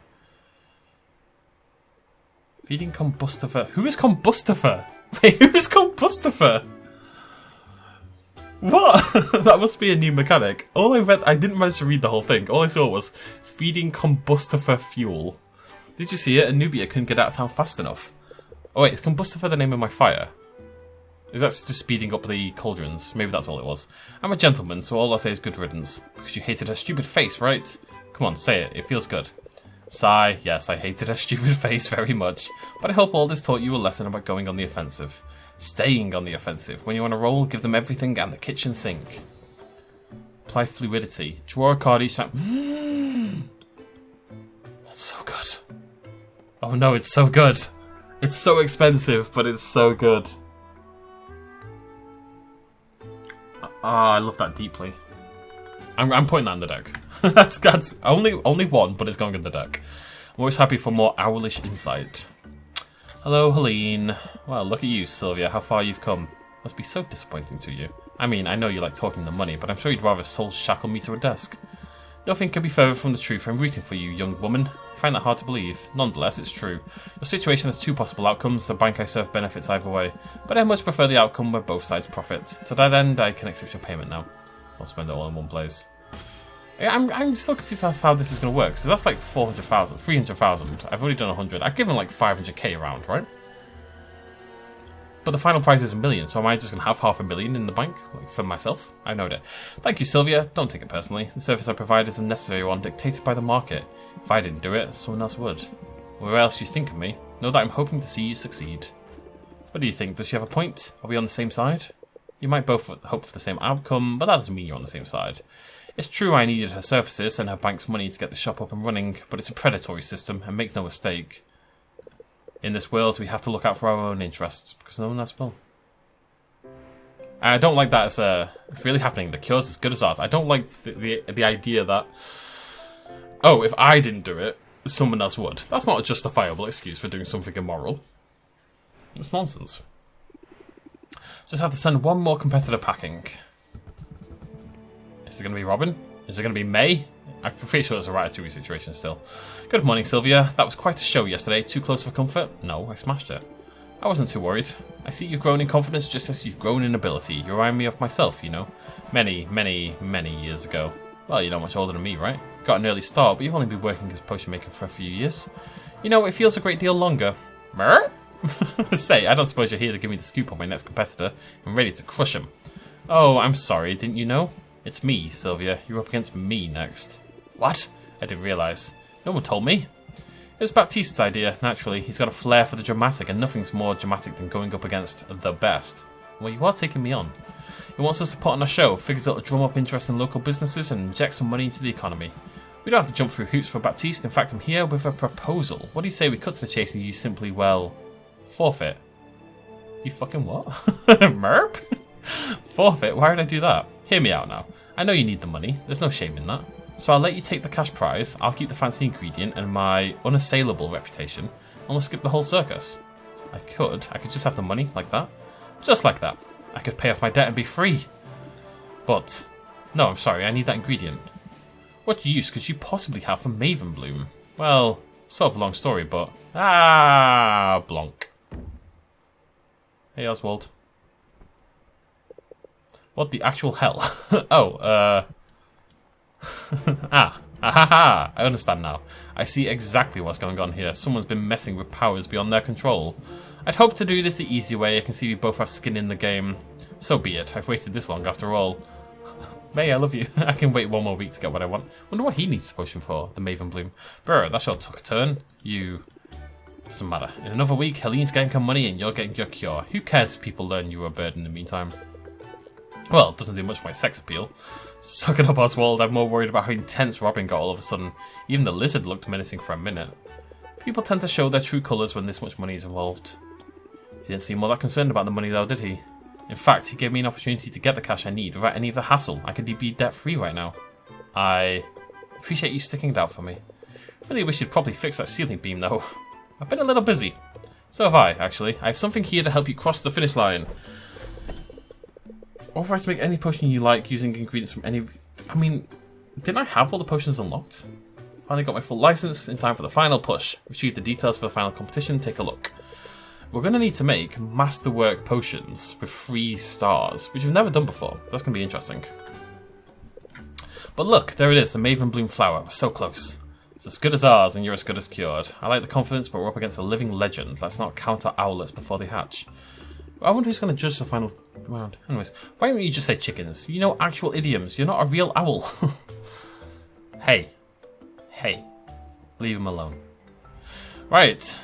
Feeding Combustifer. Who is Combustifer? Wait, who is Combustifer? What? That must be a new mechanic. All I read, I didn't manage to read the whole thing. All I saw was feeding Combustifer fuel. Did you see it? Anubia couldn't get out of town fast enough. Oh wait, is Combustifer the name of my fire? Is that just speeding up the cauldrons? Maybe that's all it was. I'm a gentleman, so all I say is good riddance. Because you hated her stupid face, right? Come on, say it. It feels good. Sigh, yes, I hated her stupid face very much, but I hope all this taught you a lesson about going on the offensive. Staying on the offensive. When you're on a roll, give them everything and the kitchen sink. Apply fluidity. Draw a card each time. That's so good. Oh no, it's so good. It's so expensive, but it's so good. Ah, I love that deeply. I'm putting that in the deck. that's only one, but it's going in the deck. I'm always happy for more owlish insight. Hello, Helene. Well, look at you, Sylvia. How far you've come. Must be so disappointing to you. I mean, I know you like talking the money, but I'm sure you'd rather soul shackle me to a desk. Nothing could be further from the truth. I'm rooting for you, young woman. I find that hard to believe. Nonetheless, it's true. Your situation has two possible outcomes. The bank I serve benefits either way, but I much prefer the outcome where both sides profit. To that end, I can accept your payment now. I'll spend it all in one place. I'm still confused as to how this is going to work. So that's like 400,000, 300,000. I've already done 100. I've given like 500k around, right? But the final prize is $1 million, so am I just going to have $500,000 in the bank like, for myself? I know that. Thank you, Sylvia. Don't take it personally. The service I provide is a necessary one dictated by the market. If I didn't do it, someone else would. Where else you think of me, know that I'm hoping to see you succeed. What do you think? Does she have a point? Are we on the same side? You might both hope for the same outcome, but that doesn't mean you're on the same side. It's true I needed her services and her bank's money to get the shop up and running, but it's a predatory system, and make no mistake. In this world, we have to look out for our own interests, because no one else will. I don't like that it's really happening. The cure's as good as ours. I don't like the idea that, oh, if I didn't do it, someone else would. That's not a justifiable excuse for doing something immoral. It's nonsense. Just have to send one more competitor packing. Is it going to be Robin? Is it going to be May? I'm pretty sure it's a Ratatouille situation still. Good morning, Sylvia. That was quite a show yesterday. Too close for comfort? No, I smashed it. I wasn't too worried. I see you've grown in confidence just as you've grown in ability. You remind me of myself, you know. Many, many, many years ago. Well, you're not much older than me, right? Got an early start, but you've only been working as a potion maker for a few years. You know, it feels a great deal longer. Say, I don't suppose you're here to give me the scoop on my next competitor. I'm ready to crush him. Oh, I'm sorry, didn't you know? It's me, Sylvia. You're up against me next. What? I didn't realise. No one told me. It was Baptiste's idea, naturally. He's got a flair for the dramatic, and nothing's more dramatic than going up against the best. Well, you are taking me on. He wants us to put on a show, figures it'll drum up interest in local businesses and inject some money into the economy. We don't have to jump through hoops for Baptiste. In fact, I'm here with a proposal. What do you say we cut to the chase and you simply, well, forfeit? You fucking what? Merp? Forfeit? Why would I do that? Hear me out now. I know you need the money. There's no shame in that. So I'll let you take the cash prize, I'll keep the fancy ingredient and my unassailable reputation, and we'll skip the whole circus. I could just have the money, like that. Just like that. I could pay off my debt and be free. But, no, I'm sorry, I need that ingredient. What use could you possibly have for Maven Bloom? Well, sort of a long story, but... Blonk. Hey, Oswald. What the actual hell? I understand now. I see exactly what's going on here. Someone's been messing with powers beyond their control. I'd hoped to do this the easy way. I can see we both have skin in the game. So be it. I've waited this long after all. May, I love you. I can wait one more week to get what I want. Wonder what he needs the potion for, the Maven Bloom. Bro, that shot took a turn. You... Doesn't matter. In another week, Helene's getting her money and you're getting your cure. Who cares if people learn you were a bird in the meantime? Well, it doesn't do much for my sex appeal. Suck it up, Oswald. I'm more worried about how intense Robin got all of a sudden. Even the lizard looked menacing for a minute. People tend to show their true colours when this much money is involved. He didn't seem all that concerned about the money though, did he? In fact, he gave me an opportunity to get the cash I need without any of the hassle. I could be debt-free right now. I appreciate you sticking it out for me. Really wish you'd probably fix that ceiling beam though. I've been a little busy. So have I, actually. I have something here to help you cross the finish line. Authorize to make any potion you like using ingredients from any... I mean, didn't I have all the potions unlocked? Finally got my full license in time for the final push. Retrieve the details for the final competition, take a look. We're going to need to make masterwork potions with 3 stars, which we've never done before. That's going to be interesting. But look, there it is, the Maven Bloom flower. We're so close. It's as good as ours and you're as good as cured. I like the confidence, but we're up against a living legend. Let's not count our owlets before they hatch. I wonder who's going to judge the final round. Anyways, why don't you just say chickens? You know actual idioms. You're not a real owl. Hey. Hey. Leave him alone. Right.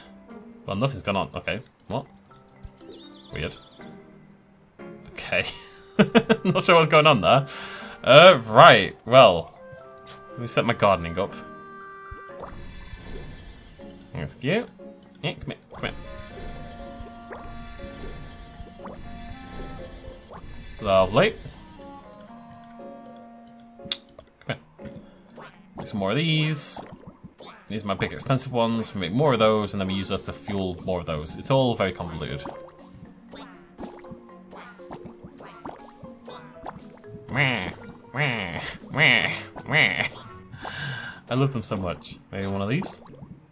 Well, nothing's gone on. Okay. What? Weird. Okay. Not sure what's going on there. Right. Well. Let me set my gardening up. That's cute. Yeah, come here. Come here. Lovely. Come here. Make some more of these. These are my big expensive ones. We make more of those, and then we use those to fuel more of those. It's all very convoluted. I love them so much. Maybe one of these.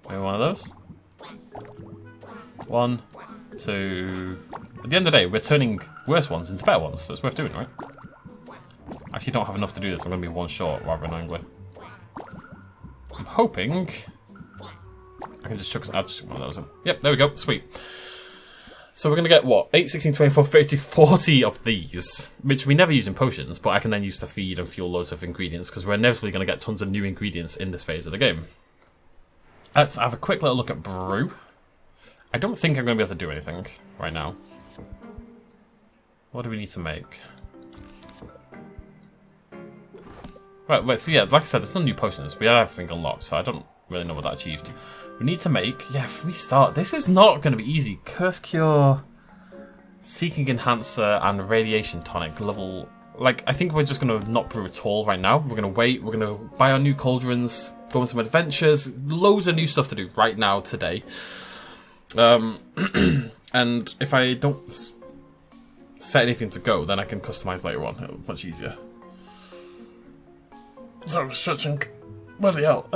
Maybe one of those. 1, 2. At the end of the day, we're turning worse ones into better ones, so it's worth doing, right? I actually don't have enough to do this. I'm going to be one short rather than angry. I'm hoping I can just chuck one of those in. Yep, there we go. Sweet. So we're going to get, what, 8, 16, 24, 30, 40 of these, which we never use in potions, but I can then use to feed and fuel loads of ingredients, because we're inevitably going to get tons of new ingredients in this phase of the game. Let's have a quick little look at brew. I don't think I'm going to be able to do anything right now. What do we need to make? Right, wait, so yeah, like I said, there's no new potions. We have everything unlocked, so I don't really know what that achieved. We need to make, yeah, 3 star. This is not going to be easy. Curse Cure, Seeking Enhancer, and Radiation Tonic level. Like, I think we're just going to not brew at all right now. We're going to wait. We're going to buy our new cauldrons, go on some adventures, loads of new stuff to do right now, today. And if I don't set anything to go, then I can customize later on. It'll be much easier. Sorry, stretching. Bloody hell.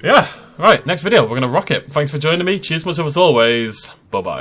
Yeah. Right, next video. We're going to rock it. Thanks for joining me. Cheers much as always. Bye-bye.